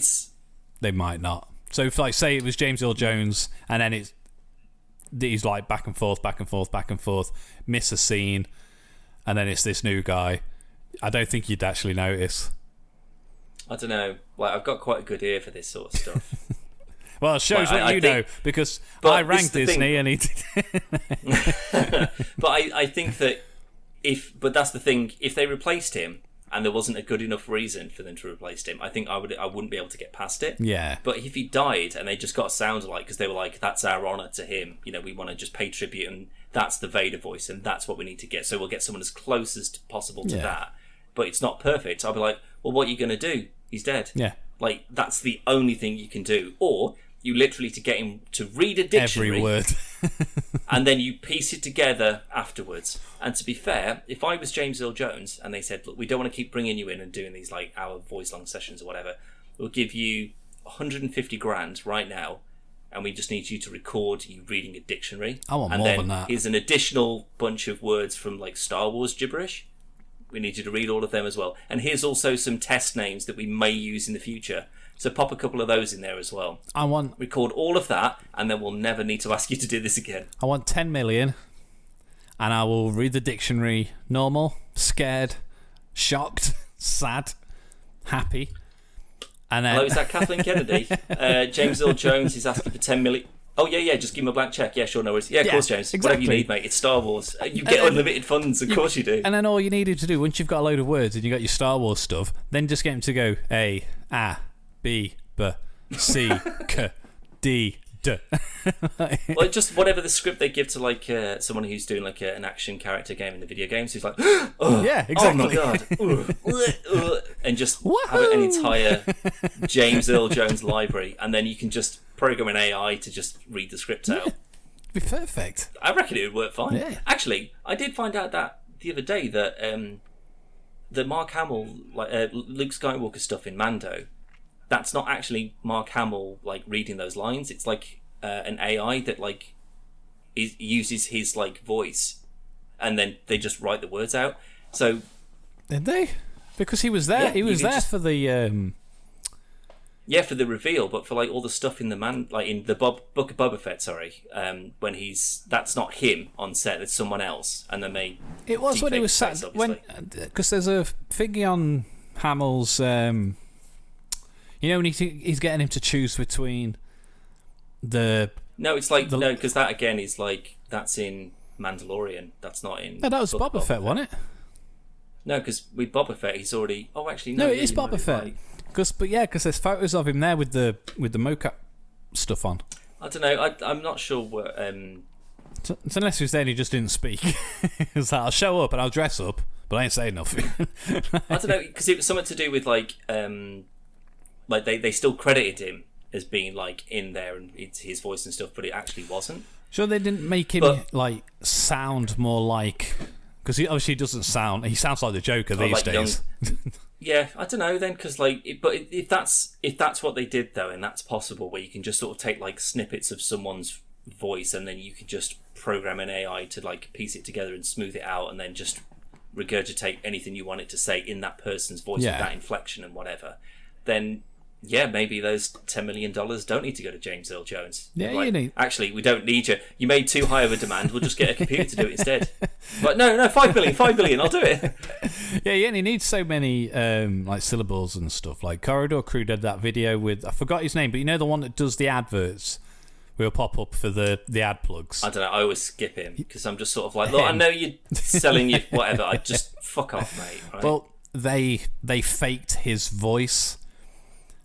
they might not. So if, like, say it was James Earl Jones and then he's like back and forth, miss a scene, and then it's this new guy, I don't think you'd actually notice. I don't know. Well, I've got quite a good ear for this sort of stuff. Well, it shows what you know, because I ranked Disney and he did. But I think that but that's the thing, if they replaced him and there wasn't a good enough reason for them to replace him, I think I wouldn't be able to get past it. Yeah. But if he died and they just got a sound alike, because they were like, that's our honour to him, we want to just pay tribute, and that's the Vader voice, and that's what we need to get, so we'll get someone as close as possible to that. But it's not perfect. I'll be like, well, what are you going to do? He's dead. Yeah. Like, that's the only thing you can do. Or you literally to get him to read a dictionary. Every word. And then you piece it together afterwards. And to be fair, if I was James Earl Jones and they said, look, we don't want to keep bringing you in and doing these like hour voice long sessions or whatever, we'll give you 150 grand right now, and we just need you to record you reading a dictionary. I want more than that. Here's an additional bunch of words from like Star Wars gibberish. We need you to read all of them as well. And here's also some test names that we may use in the future. So pop a couple of those in there as well. Record all of that, and then we'll never need to ask you to do this again. I want 10 million, and I will read the dictionary normal, scared, shocked, sad, happy. And then... Hello, is that Kathleen Kennedy? James Earl Jones is asking for 10 million. Oh, yeah, just give him a blank check. Yeah, sure, no worries. Yeah, of course, James. Exactly. Whatever you need, mate. It's Star Wars. You get unlimited funds, of course you do. And then all you needed to do, once you've got a load of words and you got your Star Wars stuff, then just get him to go A, A, B, B, C, K, D, D. Well, just whatever the script they give to like someone who's doing like an action character game in the video games, who's like, oh, yeah, exactly. Oh my god, and just have an entire James Earl Jones library, and then you can just program an AI to just read the script out. It'd be perfect. I reckon it would work fine. Yeah. Actually, I did find out that the other day that the Mark Hamill, like Luke Skywalker stuff in Mando, that's not actually Mark Hamill like reading those lines. It's like an AI that like uses his like voice, and then they just write the words out. So did they? Because he was there. Yeah, he was there for the. Yeah, for the reveal, but for like all the stuff in in the Book of Boba Fett, when that's not him on set, it's someone else, and then they. It was when he was sat because there's a thingy on Hamill's. When he's getting him to choose between the. No, it's like no, because that again is like that's in Mandalorian. That's not in. No, that was Boba Fett, wasn't it? No, because with Boba Fett, he's already. Oh, actually, no. No, it is Boba Fett. Because there's photos of him there with the mocap stuff on. I don't know. I'm not sure what. So unless he was there and he just didn't speak. He was like, I'll show up and I'll dress up, but I ain't saying nothing. I don't know, because it was something to do with like they still credited him as being like in there and it's his voice and stuff, but it actually wasn't. Sure, they didn't make him like sound more like. Because he obviously doesn't sound. He sounds like the Joker these days. Yeah, I don't know then, because like, if that's what they did though, and that's possible, where you can just sort of take like snippets of someone's voice, and then you can just program an AI to like piece it together and smooth it out, and then just regurgitate anything you want it to say in that person's voice with that inflection and whatever. Then yeah, maybe those $10 million don't need to go to James Earl Jones. Yeah, like, you need. Actually, we don't need you. You made too high of a demand. We'll just get a computer to do it instead. But no, 5 billion. I'll do it. Yeah, you only need so many like syllables and stuff. Like Corridor Crew did that video with, I forgot his name, but you know the one that does the adverts. Will pop up for the ad plugs. I don't know. I always skip him because I'm just sort of like, look, I know you're selling you whatever. I just fuck off, mate. Right? Well, they faked his voice.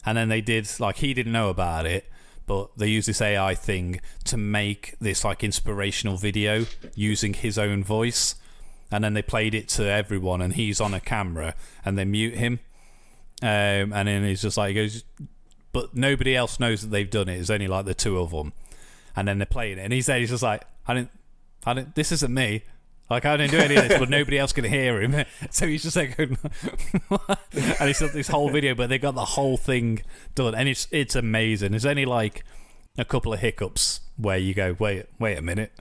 And then they did, like, he didn't know about it, but they used this AI thing to make this, like, inspirational video using his own voice. And then they played it to everyone, and he's on a camera, and they mute him. And then he's just like, he goes, but nobody else knows that they've done it. It's only, like, the two of them. And then they're playing it. And he's there, he's just like, I didn't, this isn't me. Like, I don't do any of this, but nobody else can hear him. So he's just like, and he's got this whole video, but they got the whole thing done, and it's amazing. There's only like a couple of hiccups where you go, wait a minute.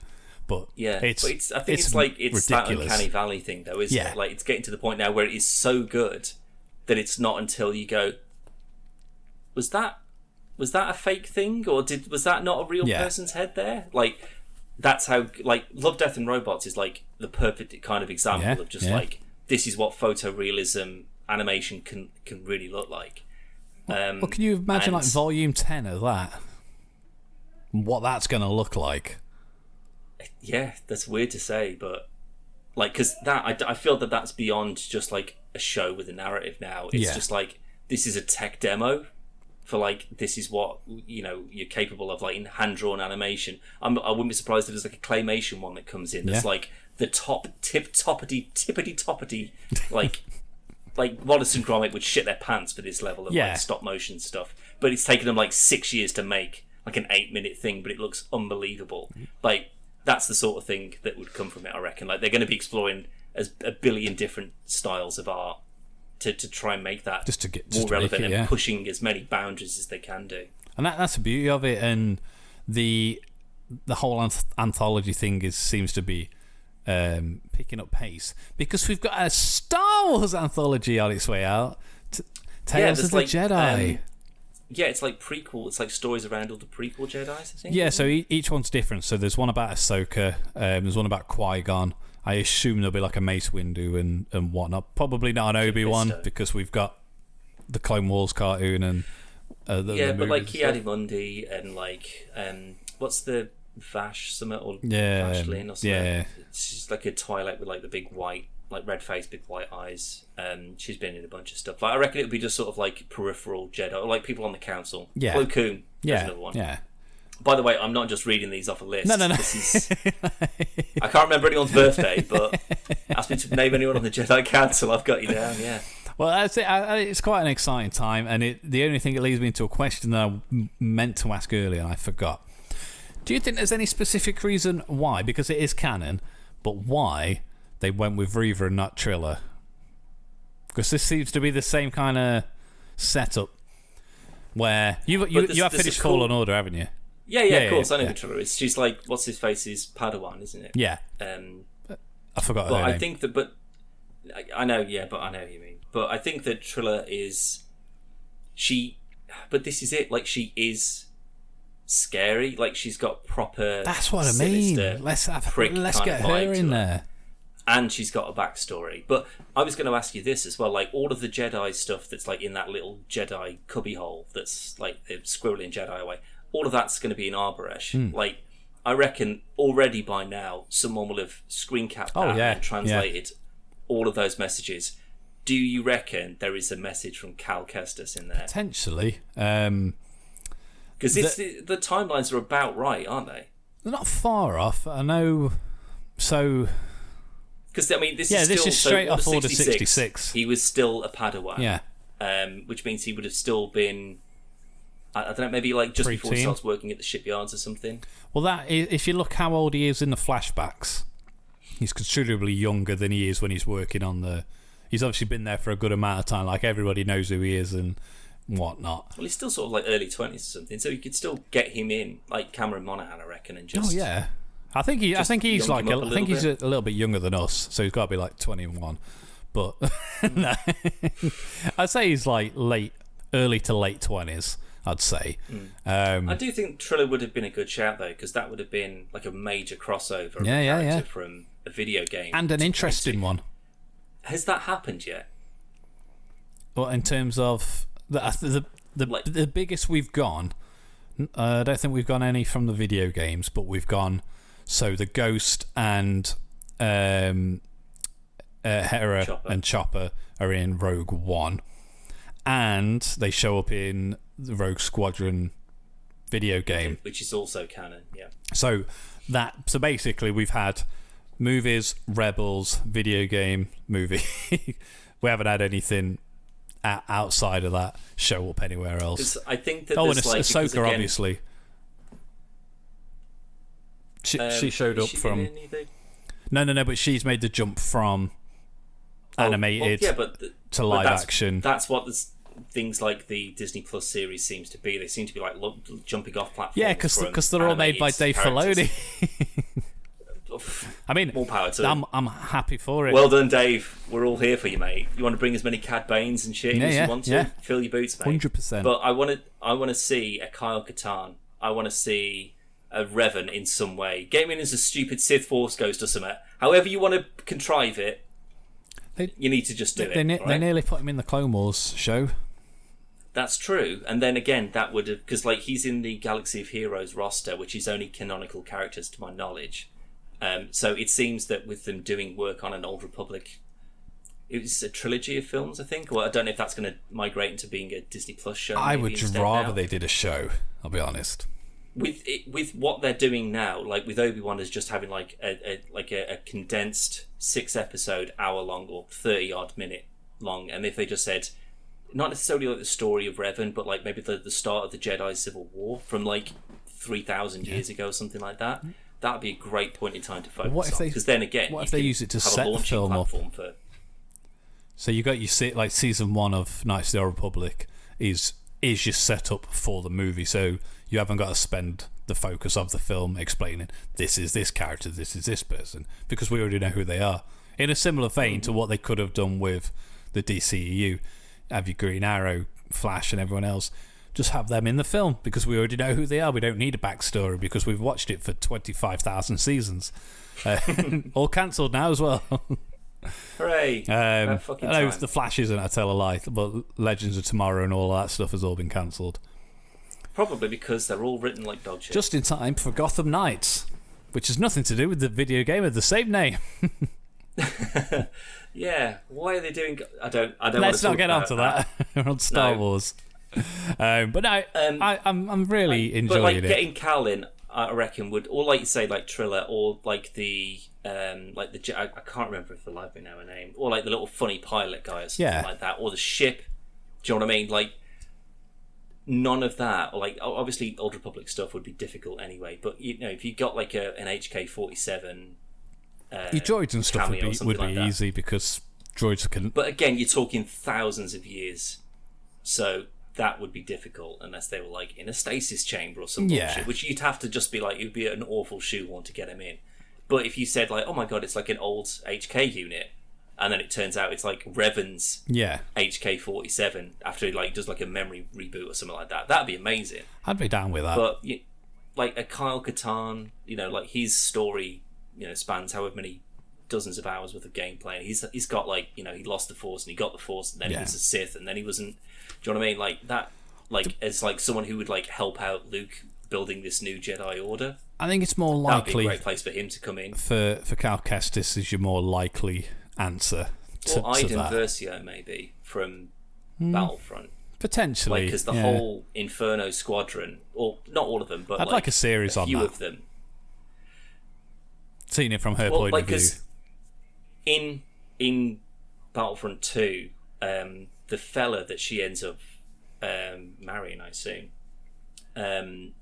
But yeah, I think it's ridiculous. that uncanny valley thing, though, isn't it? Like, it's getting to the point now where it is so good that it's not until you go, was that a fake thing, or was that not a real person's head there? Like, that's how, like, Love, Death and Robots is like the perfect kind of example of just like, this is what photorealism animation can really look like. Well, can you imagine like volume 10 of that? What that's going to look like? Yeah, that's weird to say, but like, because that I feel that that's beyond just like a show with a narrative now. It's just like, this is a tech demo for like, this is what, you know, you're capable of, like, in hand-drawn animation. I wouldn't be surprised if there's like a claymation one that comes in that's like the tippity like Wallace and Gromit would shit their pants for this level of like stop motion stuff, but it's taken them like 6 years to make like an 8-minute thing, but it looks unbelievable. Like, that's the sort of thing that would come from it, I reckon. Like, they're going to be exploring a billion different styles of art to try and make that just more relevant and pushing as many boundaries as they can do. And that's the beauty of it. And the whole anthology thing seems to be picking up pace, because we've got a Star Wars anthology on its way out. Tales of the Jedi. Yeah, it's like prequel. It's like stories around all the prequel Jedis, I think. Yeah, so each one's different. So there's one about Ahsoka. There's one about Qui-Gon. I assume there'll be like a Mace Windu and whatnot. Probably not an Obi Wan, because we've got the Clone Wars cartoon and the but like Ki-Adi-Mundi and like what's the Vash Summit or Vash Lin or something? Yeah, it's just like a Twilight with like the big white, like red face, big white eyes. She's been in a bunch of stuff. Like, I reckon it would be just sort of like peripheral Jedi, or like people on the council. Yeah, Plo Koon. There's another one. Yeah. By the way, I'm not just reading these off a list. No. This is, I can't remember anyone's birthday, but ask me to name anyone on the Jedi Council. I've got you down. Yeah. Well, that's it. It's quite an exciting time, and the only thing that leads me into a question that I meant to ask earlier and I forgot. Do you think there's any specific reason why, because it is canon, but why they went with Reva and not Trilla? Because this seems to be the same kind of setup where you have finished Fallen Order, haven't you? Yeah, of course. I know who Trilla is. She's like, what's his face's Padawan, isn't it? Yeah. I forgot her name. I think that, but I know, but I know what you mean. But I think that Trilla is, but this is it. Like, she is scary. Like, she's got proper. That's what I mean. Let's get her in there. And she's got a backstory. But I was going to ask you this as well. Like, all of the Jedi stuff that's like in that little Jedi cubbyhole that's like squirreling Jedi away. All of that's going to be in Arboresh. Like, I reckon already by now someone will have screen capped that and translated all of those messages. Do you reckon there is a message from Cal Kestis in there? Potentially. Because the timelines are about right, aren't they? They're not far off. I know. So. Because, I mean, this is straight off Order 66. He was still a Padawan. Yeah. Which means he would have still been, I don't know, maybe like just before he starts working at the shipyards or something. Well, if you look how old he is in the flashbacks, he's considerably younger than he is when he's working on the. He's obviously been there for a good amount of time. Like, everybody knows who he is and whatnot. Well, he's still sort of like early 20s or something, so you could still get him in, like Cameron Monaghan, I reckon, and just. Oh yeah, I think he's a little bit younger than us, so he's got to be like 21. But no, I'd say he's like early to late 20s. I'd say. I do think Trilla would have been a good shout, though, because that would have been like a major crossover of a character from a video game. And an interesting one. Has that happened yet? Well, in terms of the biggest we've gone, I don't think we've gone any from the video games, but we've gone, so the Ghost and Hera and Chopper are in Rogue One. And they show up in the Rogue Squadron video game, which is also canon. Yeah. So basically, we've had movies, Rebels, video game, movie. We haven't had anything outside of that show up anywhere else. I think that and Ahsoka, obviously. She showed up from. No. But she's made the jump from animated to live action. That's what things like the Disney Plus series seems to be. They seem to be like jumping off platforms. Yeah, because they're all made by Dave Filoni. I mean, more power to him. I'm happy for it. Well done, Dave. We're all here for you, mate. You want to bring as many Cad Banes and shit as you want to? Fill your boots, mate. 100%. But I want to see a Kyle Katarn. I want to see a Revan in some way. Get him in as a stupid Sith Force Ghost or something. However you want to contrive it, you need to just do it. They nearly put him in the Clone Wars show. That's true. And then again, that would have... Because he's in the Galaxy of Heroes roster, which is only canonical characters to my knowledge. So it seems that with them doing work on an Old Republic... It was a trilogy of films, I think. Well, I don't know if that's going to migrate into being a Disney Plus show. I would rather they did a show, I'll be honest. With what they're doing now, like with Obi Wan as just having a condensed 6-episode, hour-long or 30-odd minute long, and if they just said... Not necessarily like the story of Revan, but like maybe the start of the Jedi Civil War from like 3,000 years ago, something like that. That'd be a great point in time to focus on. Because then again, what if they use it to set the film up? So you got like season 1 of Knights of the Old Republic is just set up for the movie, so you haven't got to spend the focus of the film explaining this is this character, this is this person, because we already know who they are. In a similar vein to what they could have done with the DCEU. Have your Green Arrow, Flash and everyone else, just have them in the film because we already know who they are. We don't need a backstory because we've watched it for 25,000 seasons. All cancelled now as well. Hooray. I know the Flash isn't, I tell a lie, but Legends of Tomorrow and all that stuff has all been cancelled. Probably because they're all written like dog shit. Just in time for Gotham Knights, which has nothing to do with the video game of the same name. Yeah, why are they doing? I don't. Let's not get onto that. We're on Star Wars. But no, I'm really enjoying it. Getting Cal in, I reckon would, or like you say, like Triller, or like the I can't remember for the life of me now a name, or like the little funny pilot guy or something like that, or the ship. Do you know what I mean? Like none of that. Or like obviously, Old Republic stuff would be difficult anyway. But if you got like an HK-47. Your droids and stuff would be easy because droids can... But again, you're talking thousands of years. So that would be difficult unless they were like in a stasis chamber or some bullshit, which you'd have to just be like, it would be an awful shoehorn to get them in. But if you said like, oh my god, it's like an old HK unit, and then it turns out it's like Revan's HK-47 after he like does like a memory reboot or something like that, that'd be amazing. I'd be down with that. But like a Kyle Katarn, like his story... spans however many dozens of hours worth of gameplay. And he's got like, he lost the Force and he got the Force and then he was a Sith and then he wasn't. Do you know what I mean? Like that, as like someone who would like help out Luke building this new Jedi Order. I think it's more likely. That'd be a great place for him to come in. For Cal Kestis is your more likely answer. Or Iden Versio maybe from Battlefront. Potentially, because the whole Inferno Squadron, or not all of them, but I'd like a series on that. A few of them. Seen it from her point of view. In Battlefront 2, the fella that she ends up marrying, I assume, hangs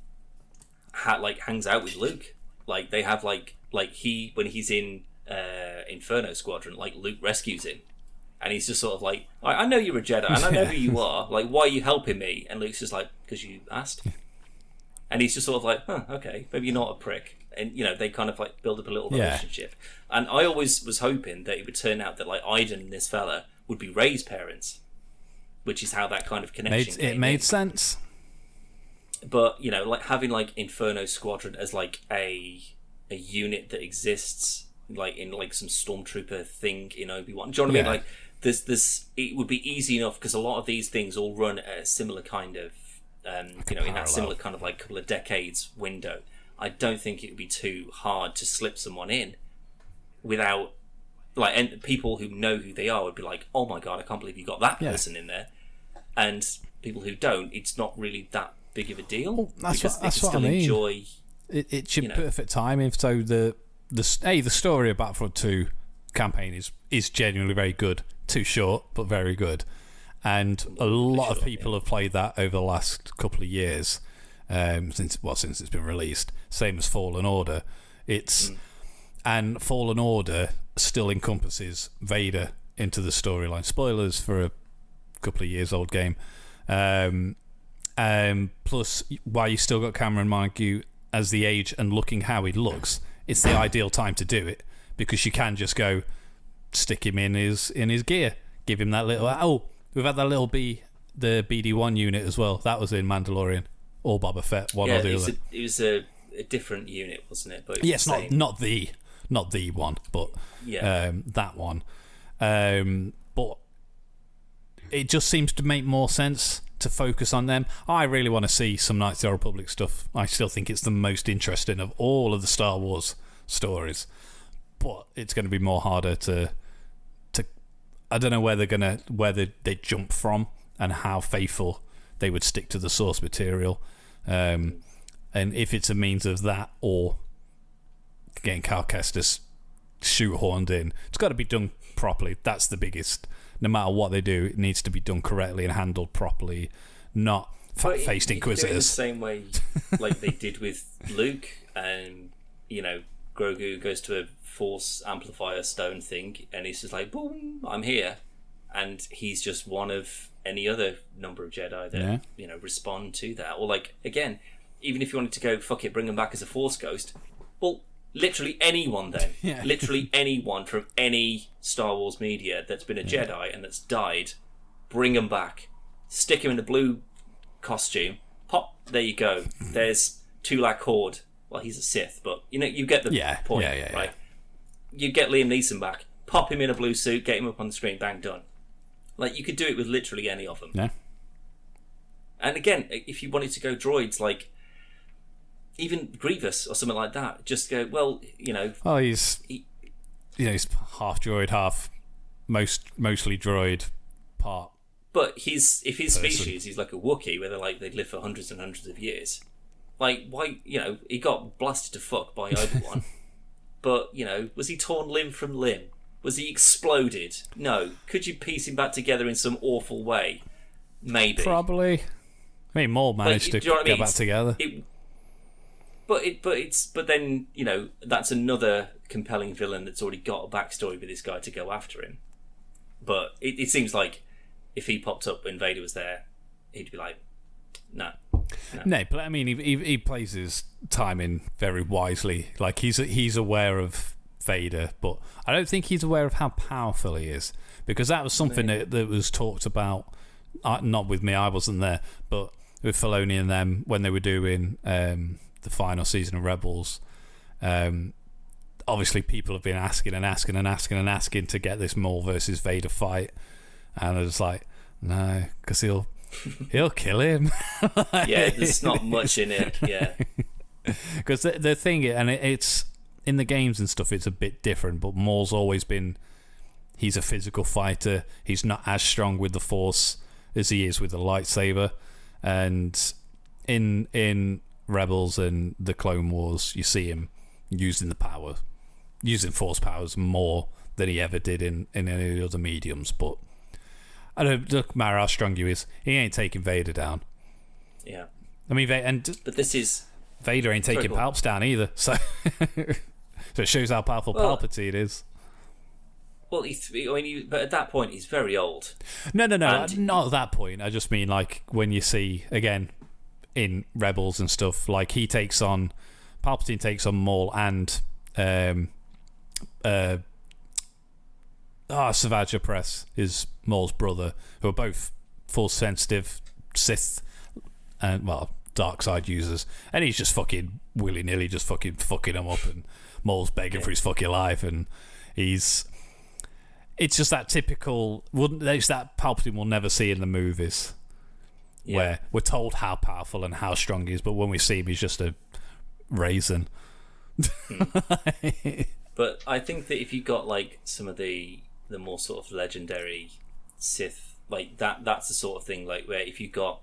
out with Luke. Like they have when he's in Inferno Squadron, like Luke rescues him, and he's just sort of like, I know you're a Jedi, and I know who you are. Like, why are you helping me? And Luke's just like, because you asked. And he's just sort of like, okay, maybe you're not a prick. And, they kind of like build up a little relationship. And I always was hoping that it would turn out that like Iden and this fella would be Rey's parents, which is how that kind of connection came made sense. But, like having like Inferno Squadron as like a unit that exists like in like some stormtrooper thing in Obi Wan. Do you know what I mean? Like this it would be easy enough because a lot of these things all run at a similar kind of in that similar kind of like couple of decades window. I don't think it would be too hard to slip someone in without and people who know who they are would be like, oh my god, I can't believe you got that person in there. And people who don't, it's not really that big of a deal. Well, that's what I mean. Enjoy it's your perfect timing. So the story of Battlefront 2 campaign is genuinely very good. Too short, but very good. And a lot of people have played that over the last couple of years. Since it's been released, same as Fallen Order. It's And Fallen Order still encompasses Vader into the storyline. Spoilers for a couple of years old game. Plus, while you still got Cameron Montague as the age and looking how he looks, it's the ideal time to do it, because you can just go stick him in his gear, give him that little. Oh, we've had that little the BD1 unit as well. That was in Mandalorian or Boba Fett, one or the other. It was a different unit, wasn't it? But yes, not the one, but that one. But it just seems to make more sense to focus on them. I really want to see some Knights of the Old Republic stuff. I still think it's the most interesting of all of the Star Wars stories, but it's going to be more harder to I don't know where they jump from and how faithful they would stick to the source material, and if it's a means of that or getting Cal Kestis shoehorned in. It's got to be done properly. That's the biggest. No matter what they do, it needs to be done correctly and handled properly, not fat-faced Inquisitors. The same way like they did with Luke, and Grogu goes to a Force amplifier stone thing, and he's just like, boom, I'm here, and he's just one of any other number of Jedi that respond to that. Or like, again, even if you wanted to go, fuck it, bring him back as a Force ghost, well, literally anyone then. Yeah. Literally anyone from any Star Wars media that's been a Jedi and that's died, bring him back. Stick him in a blue costume. Pop, there you go. There's Tulak Horde. Well, he's a Sith, but you get the point, right? You get Liam Neeson back, pop him in a blue suit, get him up on the screen, bang, done. Like, you could do it with literally any of them. Yeah. And again, if you wanted to go droids, like even Grievous or something like that, just go, well, Oh, he's half droid, half mostly droid, part. But if his species, he's like a Wookiee, where they'd live for hundreds and hundreds of years. Like, why, he got blasted to fuck by Obi Wan, but was he torn limb from limb? Was he exploded? No. Could you piece him back together in some awful way? Maybe. Probably. I mean, Maul managed to get back together. But then that's another compelling villain that's already got a backstory with this guy to go after him. But it seems like if he popped up when Vader was there, he'd be like, no. No, but I mean, he plays his timing very wisely. Like he's aware of Vader, but I don't think he's aware of how powerful he is, because that was something that was talked about. Not with me, I wasn't there, but with Filoni and them when they were doing the final season of Rebels. Obviously, people have been asking to get this Maul versus Vader fight, and I was like, no, because he'll kill him. Yeah, there's not much in it. Yeah, because the thing, and it's in the games and stuff, it's a bit different. But Maul's always been, he's a physical fighter. He's not as strong with the Force as he is with the lightsaber, and in Rebels and the Clone Wars, you see him using Force powers more than he ever did in any of the other mediums. But I don't matter how strong he is, he ain't taking Vader down. Yeah, I mean, but this is Vader ain't taking Palps down either. So, so it shows how powerful Palpatine is. Well, but at that point, he's very old. No, not at that point. I just mean like when you see again in Rebels and stuff, like Palpatine takes on Maul and Savage Opress is Maul's brother, who are both Force sensitive Sith and dark side users, and he's just fucking willy-nilly just fucking them up, and Maul's begging for his fucking life, and it's just that typical, it's that Palpatine we'll never see in the movies, where we're told how powerful and how strong he is, but when we see him, he's just a raisin. But I think that if you got like some of the more sort of legendary Sith, like that's the sort of thing, like where if you got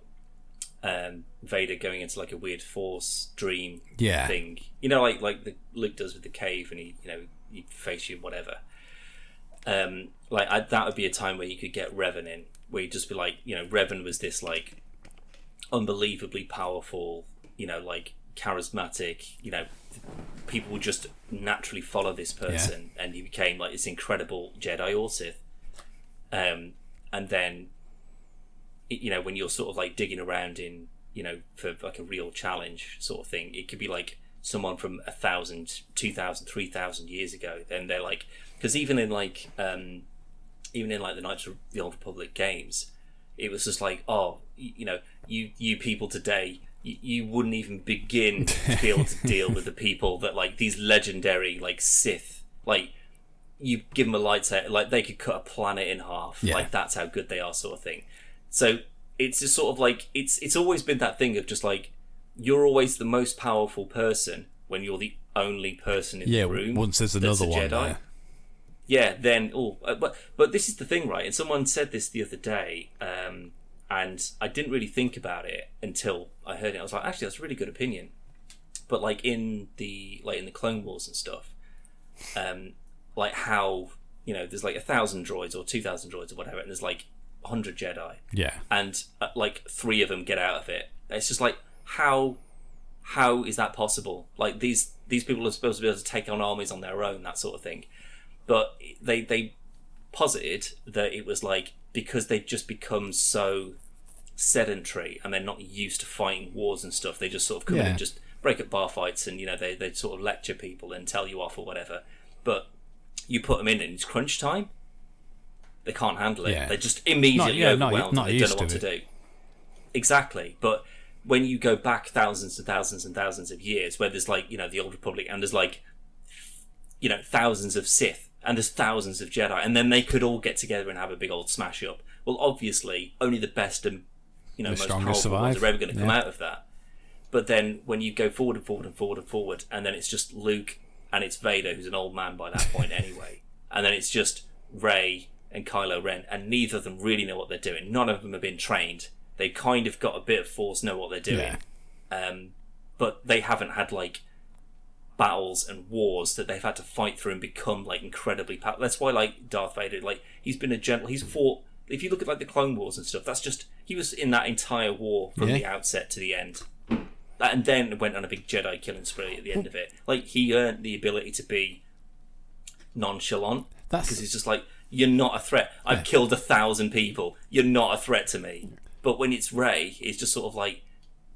Vader going into like a weird Force dream thing, like the Luke does with the cave, and he face you whatever. That would be a time where you could get Revan in, where you'd just be like, Revan was this like unbelievably powerful, like charismatic, people would just naturally follow this person, and he became like this incredible Jedi or Sith. And then, when you're sort of like digging around in, for like a real challenge sort of thing, it could be like someone from 1,000, 2,000, 3,000 years ago. Then they're like, because even in the Knights of the Old Republic games, it was just like, you people today, you wouldn't even begin to be able to deal with the people that like these legendary like Sith, like you give them a lightsaber, like they could cut a planet in half, like that's how good they are, sort of thing. So it's just sort of like it's always been that thing of just like you're always the most powerful person when you're the only person in the room. Once there's another one there. Yeah, then but this is the thing, right? And someone said this the other day, and I didn't really think about it until I heard it. I was like, actually, that's a really good opinion. But like in the Clone Wars and stuff, like how there's like 1,000 droids or 2,000 droids or whatever, and there's like 100 Jedi. Yeah. And like 3 of them get out of it. It's just like how is that possible? Like these people are supposed to be able to take on armies on their own, that sort of thing. But they posited that it was like because they'd just become so sedentary and they're not used to fighting wars and stuff, they just sort of come in and just break up bar fights, and they sort of lecture people and tell you off or whatever. But you put them in and it's crunch time, they can't handle it. Yeah. They're just immediately overwhelmed. They don't know what to do. Exactly. But when you go back thousands and thousands and thousands of years, where there's like the Old Republic, and there's like thousands of Sith, and there's thousands of Jedi, and then they could all get together and have a big old smash up. Well, obviously, only the best and most powerful ones are ever going to come out of that. But then when you go forward and forward and forward and forward, and then it's just Luke and it's Vader, who's an old man by that point anyway, and then it's just Rey and Kylo Ren, and neither of them really know what they're doing. None of them have been trained. They kind of got a bit of force, know what they're doing, but they haven't had like battles and wars that they've had to fight through and become like incredibly powerful. That's why like Darth Vader, like he's been a general. He's fought. If you look at like the Clone Wars and stuff, that's just he was in that entire war from the outset to the end, and then went on a big Jedi killing spree at the end of it. Like he earned the ability to be nonchalant because he's just like, you're not a threat. I've killed 1,000 people. You're not a threat to me. But when it's Rey, it's just sort of like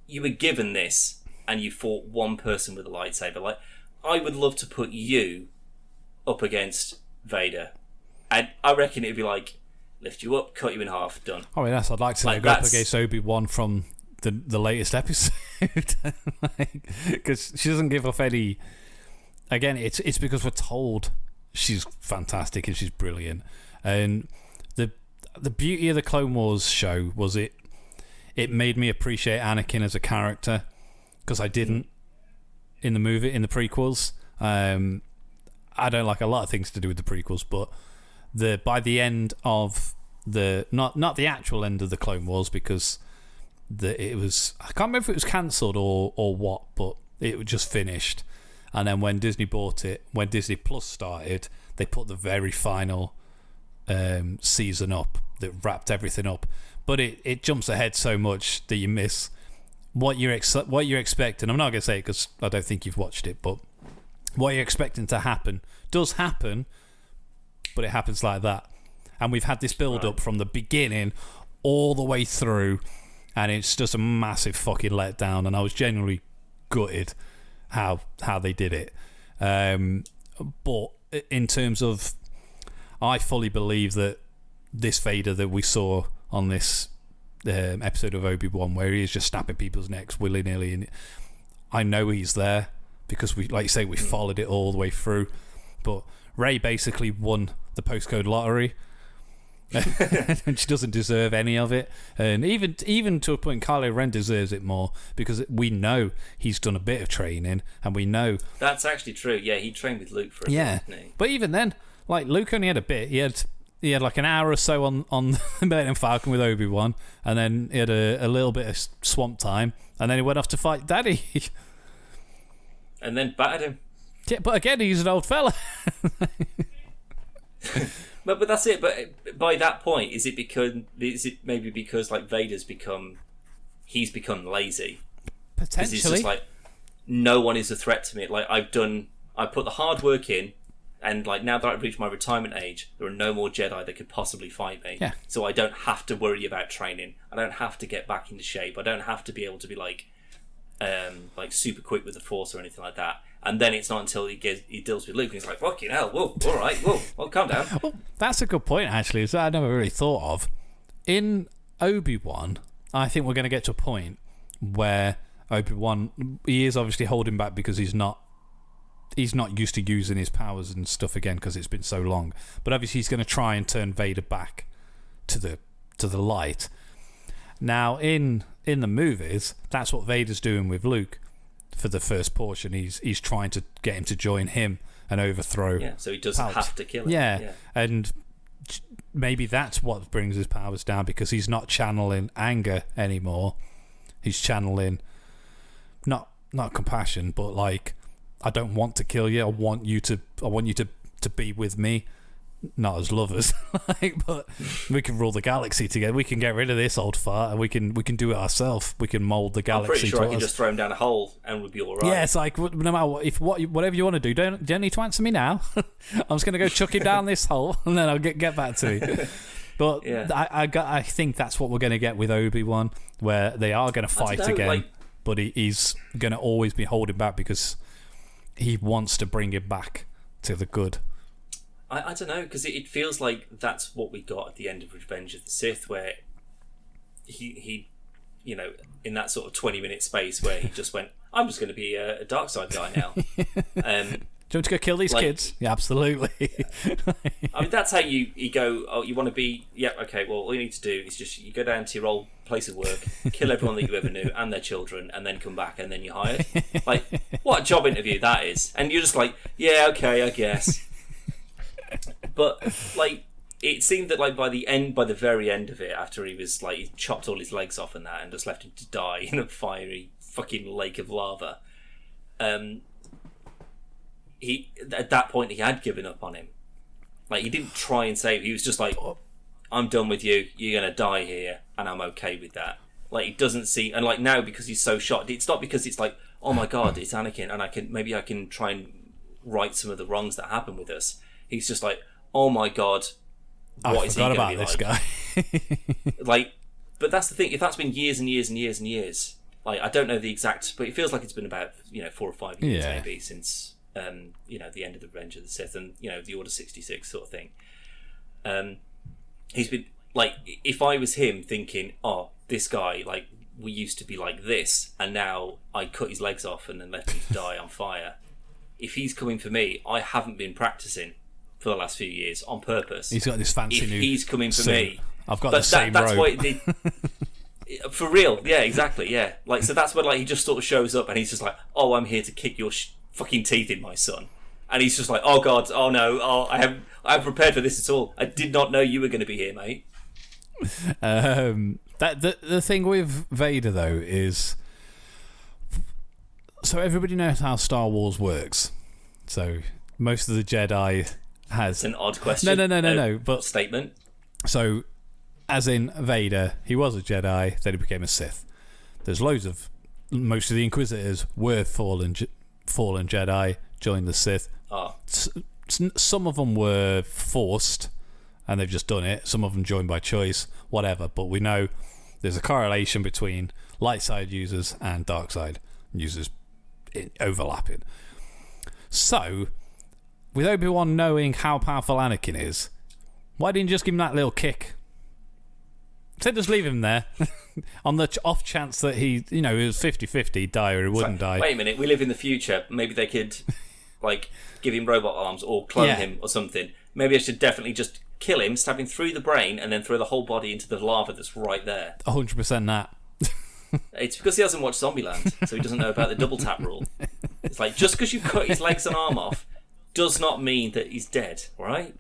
you were given this and you fought one person with a lightsaber. Like I would love to put you up against Vader, and I reckon it'd be like lift you up, cut you in half, done. Oh yes, I'd like to go up against Obi Wan from the latest episode, because she doesn't give off any. Again, it's because we're told she's fantastic and she's brilliant, and the beauty of the Clone Wars show was it made me appreciate Anakin as a character, because I didn't in the prequels. I don't like a lot of things to do with the prequels, but by the end of the not the actual end of the Clone Wars, because it was, I can't remember if it was cancelled or what, but it just finished. And then when Disney bought it, when Disney Plus started, they put the very final season up that wrapped everything up. But it jumps ahead so much that you miss what you're expecting. I'm not going to say it because I don't think you've watched it, but what you're expecting to happen does happen, but it happens like that. And we've had this build up from the beginning all the way through, and it's just a massive fucking letdown. And I was genuinely gutted how they did it. But in terms of, I fully believe that this Vader that we saw on this episode of Obi Wan, where he is just snapping people's necks willy nilly, and I know he's there because we, like you say, we followed it all the way through. But Rey basically won the postcode lottery. And she doesn't deserve any of it, and even to a point Kylo Ren deserves it more, because we know he's done a bit of training, and we know that's actually true. Yeah, he trained with Luke for a bit, didn't he? But even then, like, Luke only had a bit. He had like an hour or so on the Millennium Falcon with Obi-Wan, and then he had a little bit of swamp time, and then he went off to fight Daddy and then battered him. Yeah, but again, he's an old fella. But that's it. But by that point, is it maybe because like Vader's become lazy? Potentially. He's just like, no one is a threat to me. Like I put the hard work in, and like now that I've reached my retirement age, there are no more Jedi that could possibly fight me. Yeah. So I don't have to worry about training. I don't have to get back into shape. I don't have to be able to be like super quick with the Force or anything like that. And then it's not until he deals with Luke and he's like, fucking hell, whoa, all right, whoa, well, calm down. Well, that's a good point, actually, that I never really thought of. In Obi Wan, I think we're going to get to a point where Obi Wan, he is obviously holding back because he's not used to using his powers and stuff again because it's been so long. But obviously he's going to try and turn Vader back to the light. Now, in the movies, that's what Vader's doing with Luke. For the first portion, he's trying to get him to join him and overthrow. Yeah, so he doesn't have to kill him. Yeah, and maybe that's what brings his powers down, because he's not channeling anger anymore. He's channeling not compassion, but like, I don't want to kill you. I want you to be with me. Not as lovers, but we can rule the galaxy together. We can get rid of this old fart, and we can do it ourselves. We can mold the galaxy. I'm pretty sure to I can us. just throw him down a hole and we'd be all right. Yeah, it's like no matter whatever you want to do, don't need to answer me now. I'm just going to go chuck him down this hole, and then I'll get back to you. But yeah. I think that's what we're going to get with Obi-Wan, where they are going to fight again, but he's going to always be holding back because he wants to bring him back to the good. I don't know, because it feels like that's what we got at the end of Revenge of the Sith, where he in that sort of 20-minute space where he just went, I'm just going to be a dark side guy now. Do you want to go kill these kids? Yeah, absolutely. I mean, that's how you go, oh, you want to be, yeah, okay, well, all you need to do is just, you go down to your old place of work, kill everyone that you ever knew and their children, and then come back and then you're hired. Like, what a job interview that is. And you're just like, yeah, okay, I guess. But like, it seemed that like by the very end of it, after he was like, he chopped all his legs off and that, and just left him to die in a fiery fucking lake of lava. He at that point he had given up on him. Like, he didn't try and save. He was just like, I'm done with you. You're gonna die here, and I'm okay with that. Like, he doesn't see, and like now because he's so shocked, it's not because it's like, oh my god, it's Anakin, and I can try and right some of the wrongs that happen with us. He's just like, oh my god, what is he going to be like? Guy. Like, but that's the thing. If that's been years and years and years and years, like, I don't know the exact, but it feels like it's been about 4 or 5 years maybe since the end of the Revenge of the Sith and the Order 66 sort of thing. He's been like, if I was him thinking, oh, this guy, like, we used to be like this, and now I cut his legs off and then left him to die on fire. If he's coming for me, I haven't been practicing for the last few years on purpose. He's got this fancy new he's coming for me. I've got the same that's robe. Why it did, for real, yeah, exactly, yeah. Like, so that's when like he just sort of shows up and he's just like, oh, I'm here to kick your fucking teeth in, my son. And he's just like, oh god, oh no, oh, I haven't prepared for this at all. I did not know you were going to be here, mate. The thing with Vader though is, so everybody knows how Star Wars works. So most of the Jedi has... It's an odd question. No. But statement. So, as in Vader, he was a Jedi, then he became a Sith. There's most of the Inquisitors were fallen Jedi, joined the Sith. Oh. Some of them were forced, and they've just done it. Some of them joined by choice, whatever. But we know there's a correlation between light side users and dark side users overlapping. So, with Obi-Wan knowing how powerful Anakin is, why didn't you just give him that little kick? So just leave him there on the off chance that he, it was 50-50, die or he wouldn't die. Wait a minute, we live in the future. Maybe they could, like, give him robot arms or clone him or something. Maybe I should definitely just kill him, stab him through the brain, and then throw the whole body into the lava that's right there. 100% that. It's because he hasn't watched Zombieland, so he doesn't know about the double tap rule. It's like, just because you cut his legs and arm off does not mean that he's dead, right?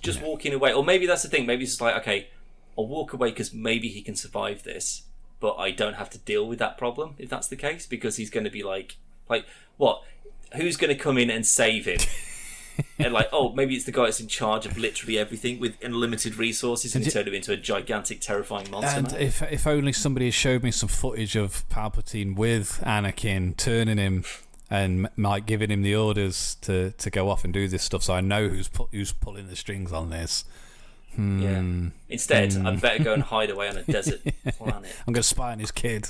Just walking away. Or maybe that's the thing. Maybe it's just like, okay, I'll walk away because maybe he can survive this, but I don't have to deal with that problem, if that's the case, because he's going to be like, what? Who's going to come in and save him? And like, oh, maybe it's the guy that's in charge of literally everything with unlimited resources, and he turned him into a gigantic, terrifying monster. And if only somebody had showed me some footage of Palpatine with Anakin turning him and like giving him the orders to go off and do this stuff. So I know who's pulling the strings on this. Yeah. Instead, I'd better go and hide away on a desert planet. I'm going to spy on his kid.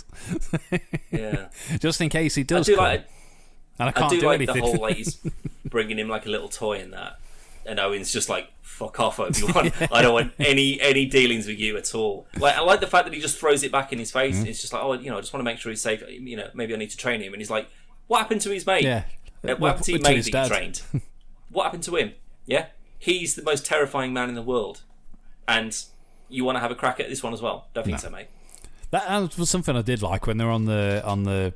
Yeah. Just in case he does. And I can't do like anything. the whole like he's bringing him like a little toy in that, and Owen's just like, "Fuck off, Obi-Wan! I don't want any dealings with you at all." Like I like the fact that he just throws it back in his face. And it's just like, "Oh, I just want to make sure he's safe. Maybe I need to train him." And he's like, "What happened to his mate? Yeah. What happened to his mate that you trained? What happened to him? Yeah, he's the most terrifying man in the world, and you want to have a crack at this one as well? Don't think so, mate." That was something I did like when they're on the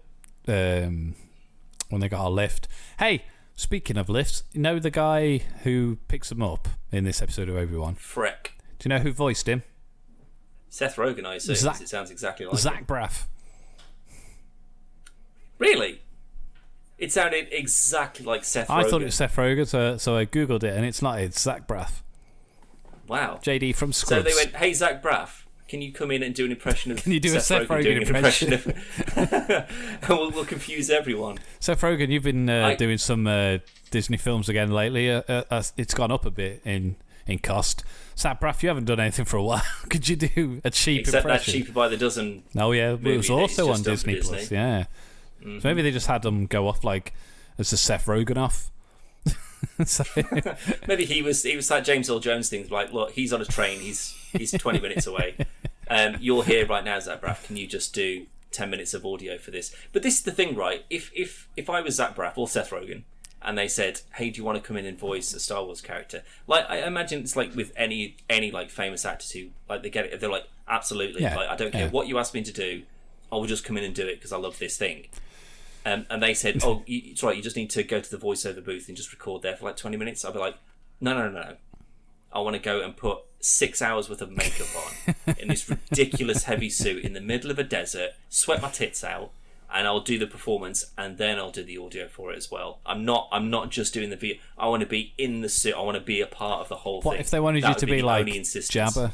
when they got our lift. Hey, speaking of lifts, you know the guy who picks them up in this episode of Obi-Wan? Freck. Do you know who voiced him? Seth Rogen, I assume. It sounds exactly like Zach him. Braff. Really? It sounded exactly like Seth Rogen. I thought it was Seth Rogen, so I googled it, and it's not. It's Zach Braff. Wow. JD from Scrubs. So they went, "Hey, Zach Braff, can you come in and do an impression of Can you do a Seth Rogen doing an impression? and we'll confuse everyone." Seth Rogen, you've been doing some Disney films again lately. It's gone up a bit in cost. Zach Braff, you haven't done anything for a while. Could you do a cheap Except impression? that Cheaper by the Dozen. Oh yeah, it was also on Disney Disney. Plus. Yeah. Mm-hmm. So maybe they just had them go off like as the Seth Rogen off. So, maybe he was that James Earl Jones thing. Like, look, he's on a train. He's 20 minutes away. You're here right now, Zach Braff. Can you just do 10 minutes of audio for this? But this is the thing, right? If I was Zach Braff or Seth Rogen, and they said, "Hey, do you want to come in and voice a Star Wars character?" Like, I imagine it's like with any like famous actors who like they get it. They're like, "Absolutely! Yeah, like, I don't care what you ask me to do. I will just come in and do it because I love this thing." And they said, "Oh, it's right. You just need to go to the voiceover booth and just record there for like 20 minutes." I'd be like, "No. I want to go and put 6 hours worth of makeup on in this ridiculous heavy suit in the middle of a desert, sweat my tits out, and I'll do the performance, and then I'll do the audio for it as well. I'm not just doing the video. I want to be in the suit. I want to be a part of the whole thing." What if they wanted you to be like Jabba?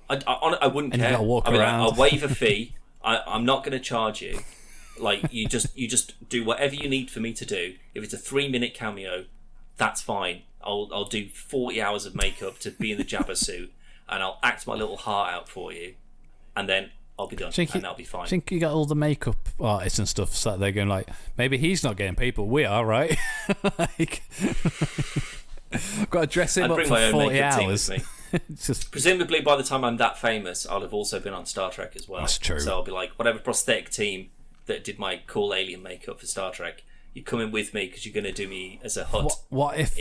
I wouldn't and care. You gotta walk I'd be like, around. I'll waive a fee. I'm not going to charge you. Like, you just do whatever you need for me to do. If it's a 3-minute cameo, that's fine. I'll do 40 hours of makeup to be in the Jabba suit, and I'll act my little heart out for you, and then I'll be done, and that'll be fine. I think you got all the makeup artists and stuff sat there going like, maybe he's not getting paid, but we are, right? Like, I've got to dress him I'd up bring for my own 40 makeup team hours. with me. Just... Presumably, by the time I'm that famous, I'll have also been on Star Trek as well. That's true. So I'll be like, whatever prosthetic team that did my cool alien makeup for Star Trek, you come in with me because you're going to do me as a Hutt. What if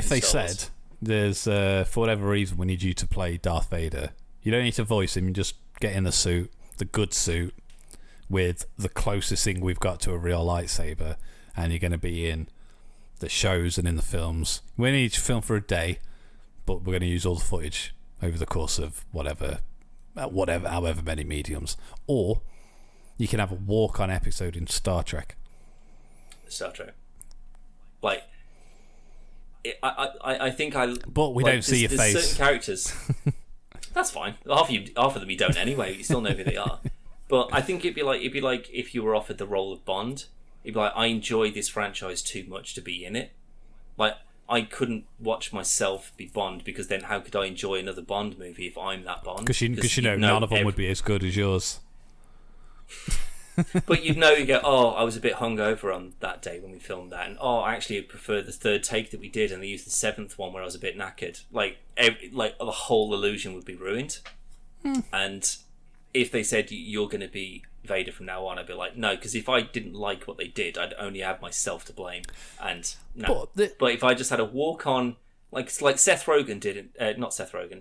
they said, "There's for whatever reason we need you to play Darth Vader. You don't need to voice him. You just get in the suit, the good suit, with the closest thing we've got to a real lightsaber, and you're going to be in the shows and in the films. We need to film for a day, but we're going to use all the footage over the course of however many mediums. Or you can have a walk-on episode in Star Trek." Like, I think I. But we don't see your face. There's certain characters. That's fine. Half of them you don't anyway. You still know who they are. But I think it'd be like if you were offered the role of Bond. It'd be like, I enjoy this franchise too much to be in it. Like, I couldn't watch myself be Bond, because then how could I enjoy another Bond movie if I'm that Bond? Because you know none of them would be as good as yours. But you go, "Oh, I was a bit hungover on that day when we filmed that, and actually I prefer the third take that we did, and they used the 7th one where I was a bit knackered." Like the whole illusion would be ruined. And if they said you're going to be Vader from now on, I'd be like, no, because if I didn't like what they did, I'd only have myself to blame. And no. But if I just had a walk on, like Seth Rogen did,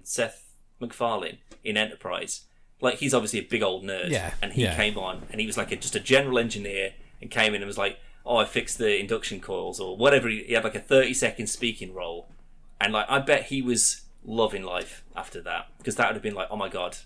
Seth MacFarlane in Enterprise. Like, he's obviously a big old nerd, and he came on, and he was like just a general engineer, and came in and was like, "Oh, I fixed the induction coils," or whatever. He had like a 30-second speaking role, and like, I bet he was loving life after that, because that would have been like, oh my god,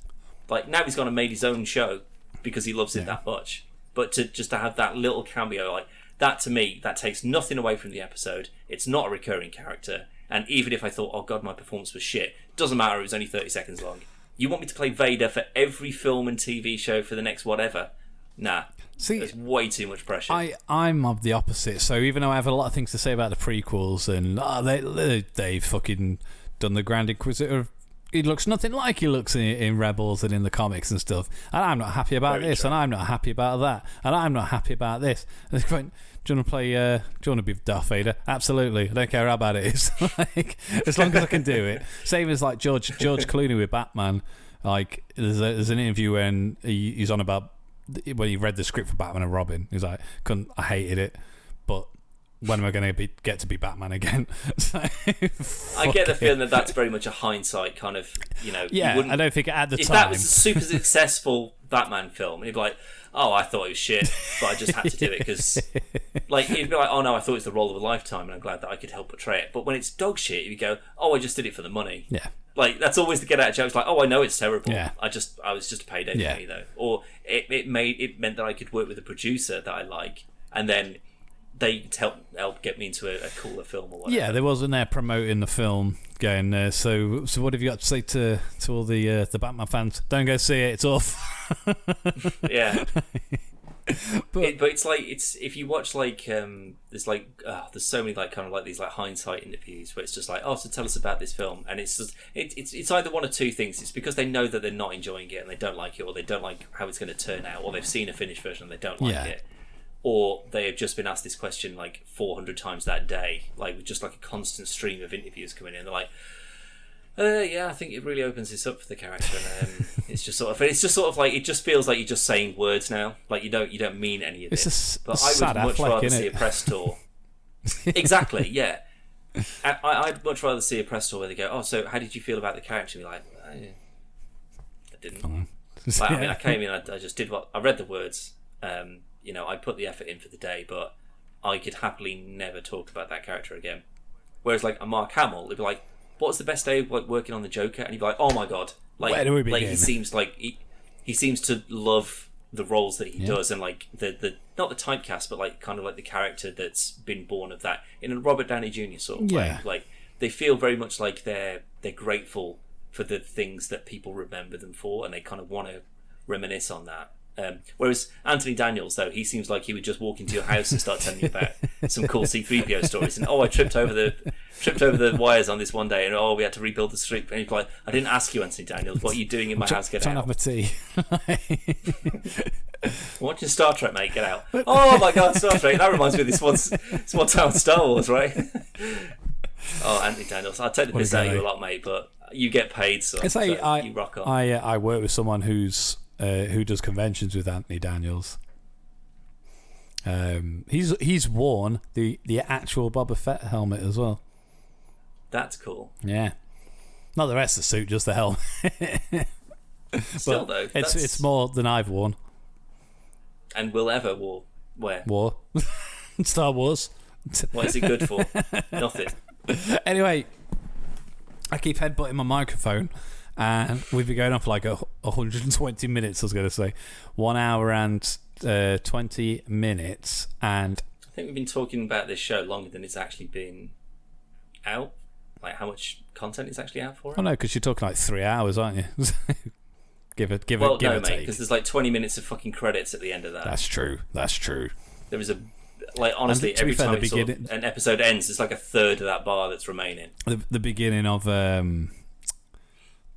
like, now he's gone and made his own show because he loves it that much. But to have that little cameo, like that, to me, that takes nothing away from the episode. It's not a recurring character, and even if I thought, oh god, my performance was shit, doesn't matter. It was only 30 seconds long. You want me to play Vader for every film and TV show for the next whatever? Nah. See, there's way too much pressure. I'm of the opposite. So even though I have a lot of things to say about the prequels, and they fucking done the Grand Inquisitor, he looks nothing like he looks in Rebels and in the comics and stuff. And I'm not happy about this, and I'm not happy about that, and I'm not happy about this. And it's quite, do you want to play? Do you want to be Darth Vader? Absolutely. I don't care how bad it is. Like, as long as I can do it. Same as like George Clooney with Batman. Like there's an interview when he's on about when he read the script for Batman and Robin. He's like, I hated it, but when am I going to get to be Batman again? So, I get the feeling that that's very much a hindsight kind of, Yeah, I don't think at the time. If that was a super successful Batman film, he'd be like, oh, I thought it was shit, but I just had to do it because, like, he'd be like, oh no, I thought it was the role of a lifetime, and I'm glad that I could help portray it. But when it's dog shit, you go, oh, I just did it for the money. Yeah. Like, that's always the get out joke. It's like, oh, I know it's terrible. Yeah. I was just a payday for me though, or it meant that I could work with a producer that I like, and then they help get me into a cooler film or whatever. Yeah, they wasn't there promoting the film, going, so what have you got to say to all the Batman fans? Don't go see it, it's off. Yeah. but it's like, if you watch like there's so many like kind of like these like hindsight interviews where it's just like, oh, so tell us about this film, and it's just it's either one of two things. It's because they know that they're not enjoying it and they don't like it, or they don't like how it's going to turn out, or they've seen a finished version and they don't like it, or they have just been asked this question like 400 times that day, like with just like a constant stream of interviews coming in. They're like, yeah, I think it really opens this up for the character, and it's just sort of like, it just feels like you're just saying words now, like you don't mean any of this. But I would much rather see a press tour. Exactly, yeah. I'd much rather see a press tour where they go, oh, so how did you feel about the character? And be like, I didn't. Like, I mean, I came in, I just did I read the words. I put the effort in for the day, but I could happily never talk about that character again. Whereas like a Mark Hamill, it'd be like, what was the best day of like working on the Joker? And he'd be like, oh my god, like, where do we begin? Like he seems like he seems to love the roles that he does, and like the not the typecast, but like kind of like the character that's been born of that in a Robert Downey Jr. sort of way. Like they feel very much like they're grateful for the things that people remember them for, and they kind of want to reminisce on that. Whereas Anthony Daniels, though, he seems like he would just walk into your house and start telling you about some cool C-3PO stories. And I tripped over the wires on this one day, and we had to rebuild the strip. And he's like, I didn't ask you, Anthony Daniels, what are you doing in my house? Get out. Trying to have my tea. Watching Star Trek, mate. Get out. Oh my god, Star Trek. That reminds me of this one time on Star Wars, right? Oh, Anthony Daniels, I'll take the piss out of you a lot, mate, but you get paid, so you rock on. I work with someone who does conventions with Anthony Daniels. He's worn the actual Boba Fett helmet as well. That's cool. Yeah, not the rest of the suit, just the helmet. Still though, it's more than I've worn and will ever wear. Star Wars. What is it good for? Nothing. Anyway, I keep headbutting my microphone. And we've been going on for like 120 minutes, I was going to say. 1 hour and 20 minutes. And I think we've been talking about this show longer than it's actually been out. Like how much content is actually out for it? Oh no, because you're talking like 3 hours, aren't you? give it no, mate, because there's like 20 minutes of fucking credits at the end of that. That's true. There was honestly, every time an episode ends, there's like a third of that bar that's remaining. The beginning of...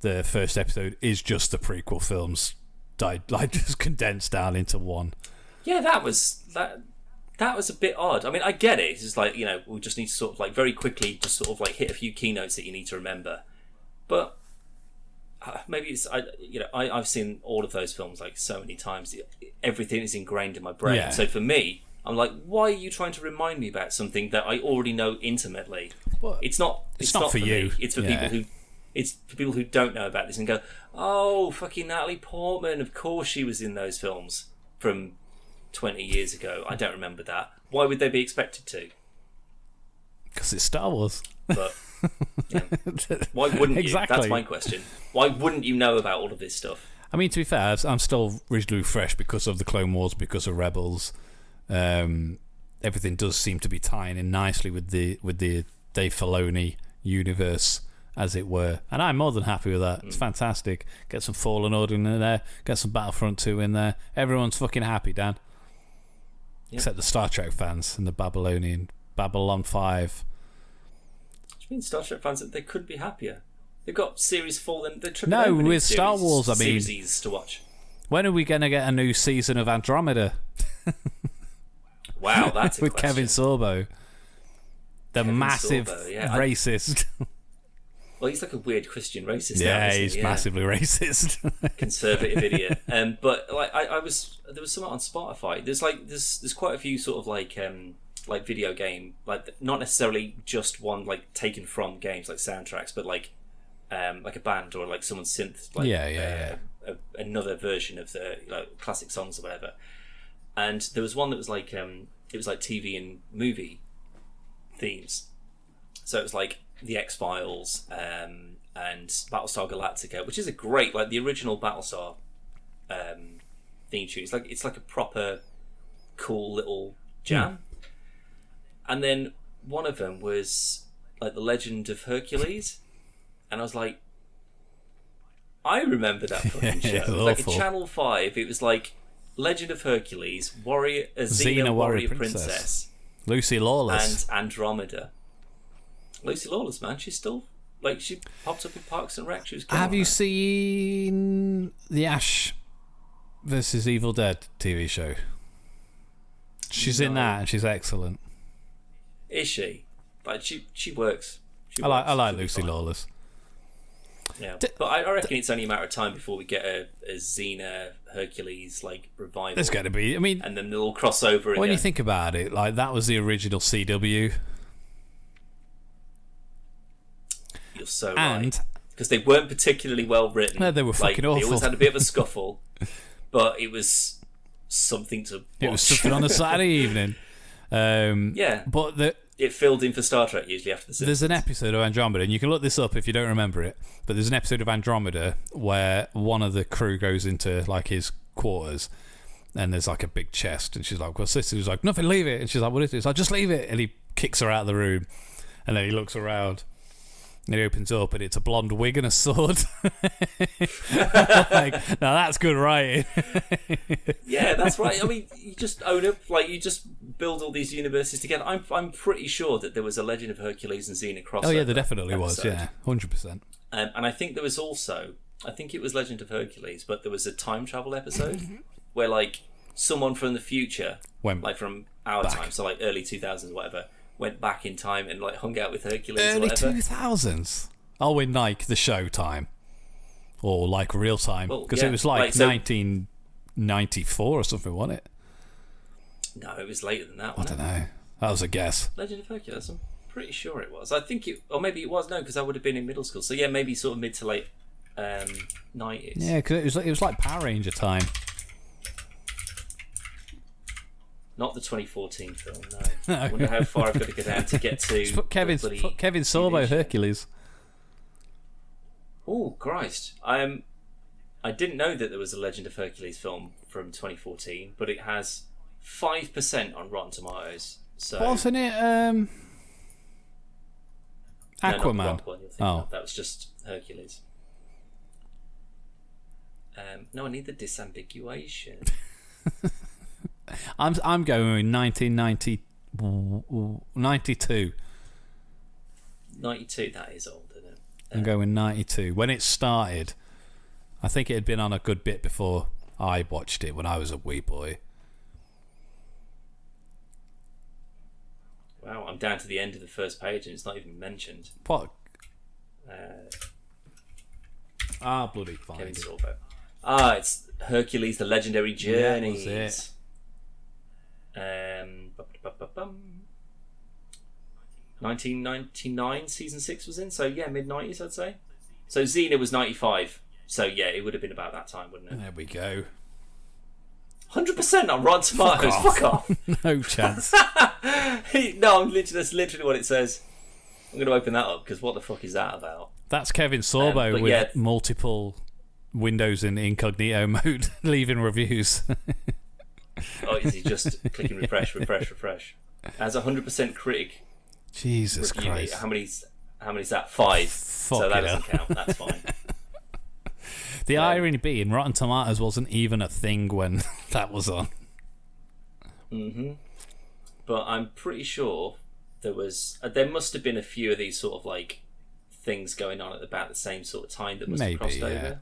the first episode is just the prequel films, like just condensed down into one. Yeah, that was a bit odd. I mean, I get it. It's just like, we just need to sort of like very quickly just sort of like hit a few keynotes that you need to remember. But maybe it's I've seen all of those films like so many times. Everything is ingrained in my brain. Yeah. So for me, I'm like, why are you trying to remind me about something that I already know intimately? Well, it's not for you. Me. It's for people who. It's for people who don't know about this and go, oh, fucking Natalie Portman, of course she was in those films from 20 years ago. I don't remember that. Why would they be expected to? Because it's Star Wars. But, why wouldn't you? Exactly. That's my question. Why wouldn't you know about all of this stuff? I mean, to be fair, I'm still reasonably fresh because of the Clone Wars, because of Rebels. Everything does seem to be tying in nicely with the Dave Filoni universe, as it were, and I'm more than happy with that. It's fantastic. Get some Fallen Order in there, get some Battlefront 2 in there. Everyone's fucking happy, Dan. Except the Star Trek fans and the Babylon 5. What do you mean Star Trek fans? They could be happier. They've got Series 4. They're no, with Star Wars, I mean... Series to watch. When are we going to get a new season of Andromeda? Wow, that's a with question. Kevin Sorbo. The massive racist. Well, he's like a weird Christian racist. Yeah, now, he's massively racist. Conservative idiot. But like, there was something on Spotify. There's quite a few sort of like video game, like not necessarily just one like taken from games like soundtracks, but like a band or like someone's synth, like another version of the classic songs or whatever. And there was one that was like it was like TV and movie themes. So it was like the X-Files and Battlestar Galactica, which is a great, like the original Battlestar theme tune. It's like a proper cool little jam. And then one of them was like the Legend of Hercules, and I was like, I remember that fucking show. Like in Channel 5, it was like Legend of Hercules, Xena Warrior Princess, Lucy Lawless, and Andromeda. Lucy Lawless, man, she's still she popped up in Parks and Rec. She was. Have you seen the Ash versus Evil Dead TV show? She's in that, and she's excellent. Is she? Like she works. I like Lucy Lawless. Yeah, but I reckon it's only a matter of time before we get a Xena Hercules like revival. There's got to be. I mean, and then they'll all cross over when again. you think about it, like that was the original CW. You're so right. Because they weren't particularly well written. No, they were fucking awful. They always had a bit of a scuffle, but it was something to watch. It was something on a Saturday evening. But it filled in for Star Trek usually after the Simpsons. There's an episode of Andromeda, and you can look this up if you don't remember it, but there's an episode of Andromeda where one of the crew goes into like his quarters, and there's like a big chest, and she's like, what's this? He's like, nothing, leave it. And she's like, what is this? Like, just leave it. And he kicks her out of the room, and then he looks around, and he opens up, and it's a blonde wig and a sword. Like, now that's good writing. Yeah, that's right. I mean, you just own up, like you just build all these universes together. I'm pretty sure that there was a Legend of Hercules and Xena crossover. Oh yeah, there definitely episode. Was. Yeah, 100%. And I think there was also, I think it was Legend of Hercules, but there was a time travel episode where like someone from the future, like from our time, so like early 2000s or whatever, went back in time and like hung out with Hercules. Early or whatever. 2000s. Oh, in like the show time, or like real time, because it was like 1994 or something, wasn't it? No, it was later than that. I don't know. That was a guess. Legend of Hercules. I'm pretty sure it was. I think it, or maybe it was. No, because I would have been in middle school. So yeah, maybe sort of mid to late 90s. Yeah, because it was like Power Ranger time. Not the 2014 film. No. I wonder how far I've got to go down to get to. Just put Kevin Sorbo Hercules. Oh Christ! I didn't know that there was a Legend of Hercules film from 2014, but it has 5% on Rotten Tomatoes. So wasn't it Aquaman? No, that was just Hercules. No, I need the disambiguation. I'm going in 92. 92, that is old, isn't it? I'm going 92. When it started, I think it had been on a good bit before I watched it when I was a wee boy. Wow, I'm down to the end of the first page and it's not even mentioned. What? Bloody fine. Kevin Sorbo. It's Hercules: The Legendary Journeys. Yeah, that was it. 1999 season 6 was in, so yeah, mid-90s I'd say. So Xena was 95, so yeah, it would have been about that time, wouldn't it? There we go. 100% on Rotten Tomatoes. Fuck off. No chance. No, that's literally what it says. I'm going to open that up because what the fuck is that about? That's Kevin Sorbo with multiple windows in incognito mode leaving reviews. Oh, is he just clicking refresh? As 100% critic. Jesus review, Christ. How many's that? 5. So that doesn't count. That's fine. The irony being, Rotten Tomatoes wasn't even a thing when that was on. Mm-hmm. But I'm pretty sure there must have been a few of these sort of like things going on at about the same sort of time that must have crossed over.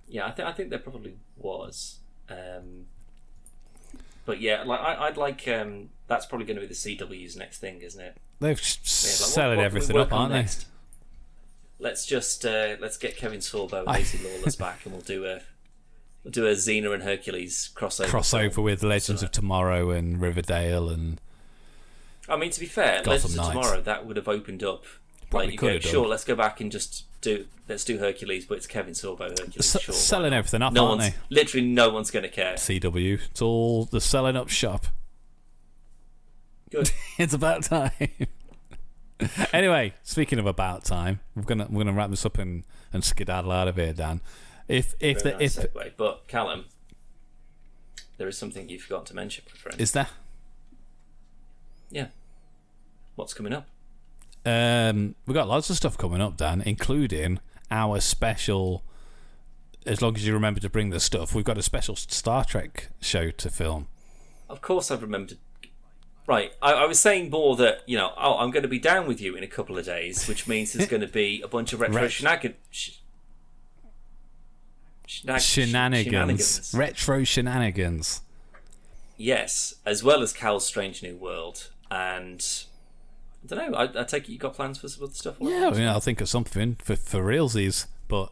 Yeah, I think there probably was. But yeah, like I'd like that's probably going to be the CW's next thing, isn't it? They've selling everything up, aren't they? Let's just let's get Kevin Sorbo and Lacey Lawless back, and we'll do a Xena and Hercules crossover with Legends of Tomorrow and Riverdale and. I mean, to be fair, Legends of Tomorrow that would have opened up. Probably like, you go, sure, let's go back and just do Hercules, but it's Kevin Sorbo Hercules. Sure, selling everything up, aren't they? Literally, no one's going to care. CW, it's all the selling up shop. Good. It's about time. Anyway, speaking of about time, we're gonna wrap this up and skedaddle out of here, Dan. Segue. But Callum, there is something you forgot to mention, my friend. Is there? Yeah. What's coming up? We've got lots of stuff coming up, Dan, including our special. As long as you remember to bring the stuff, we've got a special Star Trek show to film. Of course, I've remembered. Right, I was saying more that, I'm going to be down with you in a couple of days, which means there's going to be a bunch of retro shenanigans. Retro shenanigans. Yes, as well as Cal's Strange New World. And I don't know, I take it you got plans for some other stuff? Yeah, I'll think of something for realsies, but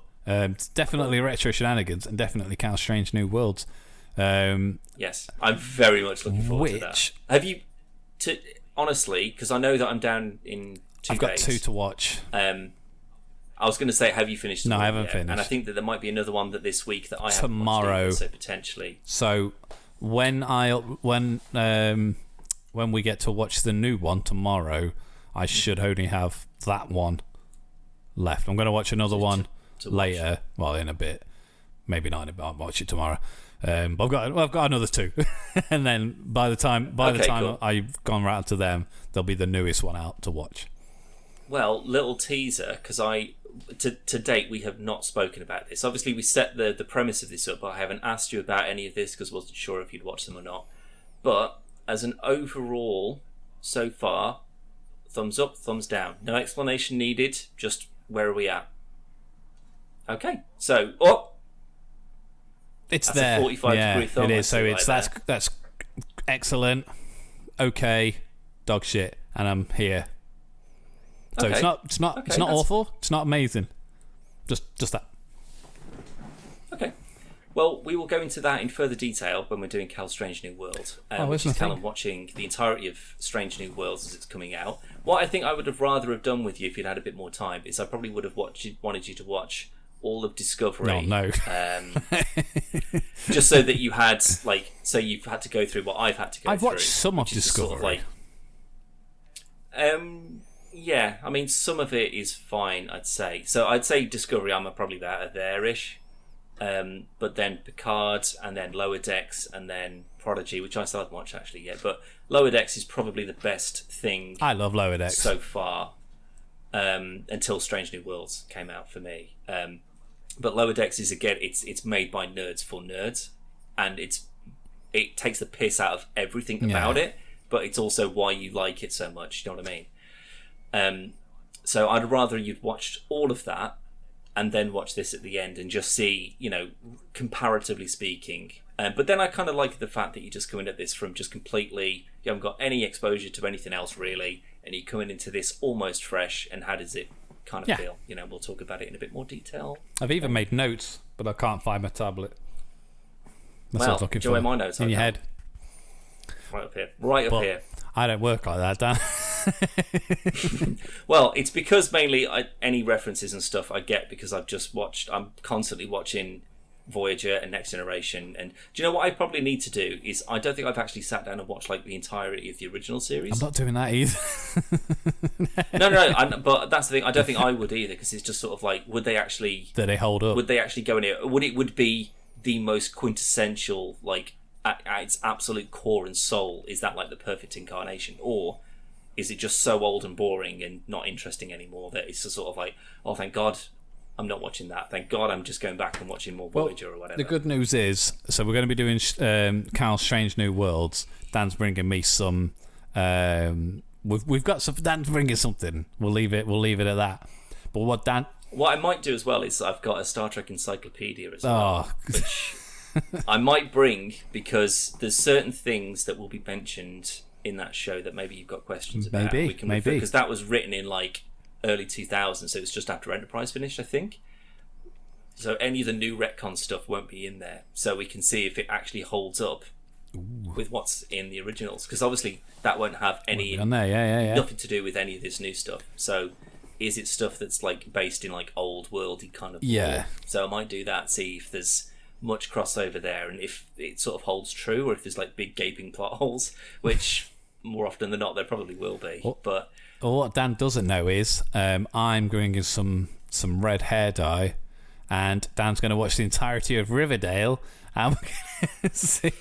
definitely retro shenanigans and definitely Cal's Strange New Worlds. Yes, I'm very much looking forward to that. Have you... honestly, because I know that I'm down in 2 days. I've got 2 to watch. I was going to say, have you finished? No, I haven't finished. And I think that there might be another one that this week that I haven't tomorrow. Watched either, so potentially. So when we get to watch the new one tomorrow, I should only have that one left. I'm going to watch another one later. Well, in a bit, maybe not. I'll watch it tomorrow. But I've got another 2, and then by the time cool. I've gone round to them, there'll be the newest one out to watch. Well, little teaser, because to date we have not spoken about this. Obviously, we set the premise of this up, but I haven't asked you about any of this because I wasn't sure if you'd watch them or not. But as an overall, so far, thumbs up, thumbs down. No explanation needed. Just where are we at? Okay, so It's that's there. A 45-degree thumb. It is. So it's right that's excellent. Okay, dog shit, and I'm here. So okay. it's not awful. It's not amazing. Just that. Okay. Well, we will go into that in further detail when we're doing Cal's Strange New World, which is Callum watching the entirety of Strange New Worlds as it's coming out. What I think I would have rather have done with you if you'd had a bit more time is I probably would have wanted you to watch all of Discovery. No. Just so that you had so you've had to go through what I've had to go through. I've watched some of Discovery. Yeah, I mean some of it is fine, I'd say. So I'd say Discovery I'm probably about there-ish. But then Picard, and then Lower Decks, and then Prodigy, which I still haven't watched actually yet. But Lower Decks is probably the best thing. I love Lower Decks so far, until Strange New Worlds came out for me. But Lower Decks is again, it's made by nerds for nerds, and it takes the piss out of everything about it. But it's also why you like it so much. You know what I mean? So I'd rather you'd watched all of that and then watch this at the end and just see, comparatively speaking. But then I kind of like the fact that you're just coming at this from just completely, you haven't got any exposure to anything else really, and you're coming into this almost fresh, and how does it kind of feel? We'll talk about it in a bit more detail. I've even made notes, but I can't find my tablet. That's what I was looking for. My notes in your head. Right up here. I don't work like that, Dan. Well, it's because mainly any references and stuff I get because I'm constantly watching Voyager and Next Generation. And do you know what I probably need to do is I don't think I've actually sat down and watched the entirety of the original series. I'm not doing that either. No, but that's the thing. I don't think I would either because it's just sort of would they actually... Do they hold up? Would they actually go in here? Would be the most quintessential, at its absolute core and soul, is that the perfect incarnation? Or is it just so old and boring and not interesting anymore that it's just sort of oh, thank God I'm not watching that. Thank God I'm just going back and watching more Voyager or whatever. The good news is, so we're going to be doing Carl's Strange New Worlds. Dan's bringing me some. We've got some. Dan's bringing something. We'll leave it at that. But what I might do as well is I've got a Star Trek encyclopedia as well, which I might bring because there's certain things that will be mentioned in that show that maybe you've got questions about. Maybe because that was written in like early 2000s, so it was just after Enterprise finished, I think. So any of the new retcon stuff won't be in there, so we can see if it actually holds up with what's in the originals, because obviously that won't have any nothing to do with any of this new stuff. So is it stuff that's like based in like old worldy kind of lore? So I might do that, see if there's much crossover there, and if it sort of holds true, or if there's like big gaping plot holes, which more often than not there probably will be. But what Dan doesn't know is I'm going in some red hair dye, and Dan's going to watch the entirety of Riverdale, and we're going to see.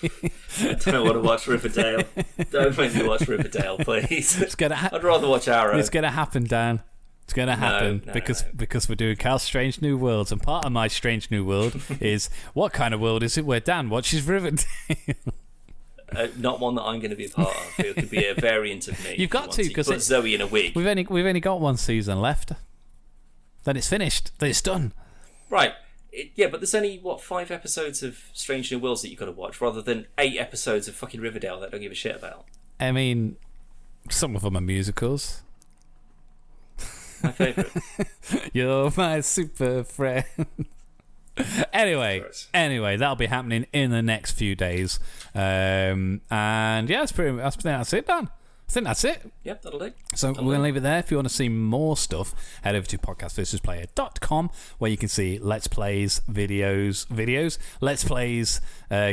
I don't want to watch Riverdale. Don't make me watch Riverdale, please. I'd rather watch Arrow. It's going to happen, Dan. It's going to happen because we're doing Carl's Strange New Worlds, and part of my Strange New World is what kind of world is it where Dan watches Riverdale? Not one that I'm going to be a part of. It could be a variant of me. You've got to, because put Zoe in a wig. We've only got one season left. Then it's finished. Then it's done. Right. But there's only 5 episodes of Strange New Worlds that you've got to watch, rather than 8 episodes of fucking Riverdale that I don't give a shit about. I mean, some of them are musicals. My favourite. You're my super friend. Anyway, that'll be happening in the next few days. And yeah, that's it, Dan. I think that's it. Yep, that'll do. So we're going to leave it there. If you want to see more stuff, head over to podcastversusplayer.com, where you can see Let's Plays, videos, Let's Plays,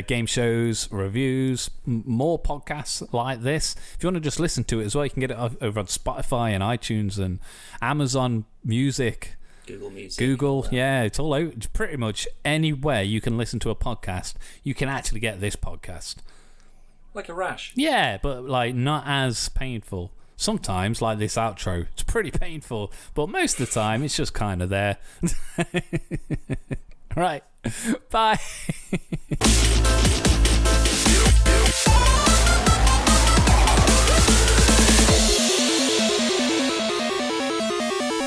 game shows, reviews, more podcasts like this. If you want to just listen to it as well, you can get it over on Spotify and iTunes and Amazon Music. Google Music. It's all out. It's pretty much anywhere you can listen to a podcast, you can actually get this podcast. Like a rash. Yeah, but like not as painful. Sometimes, like this outro, it's pretty painful, but most of the time, it's just kind of there. Right. Bye.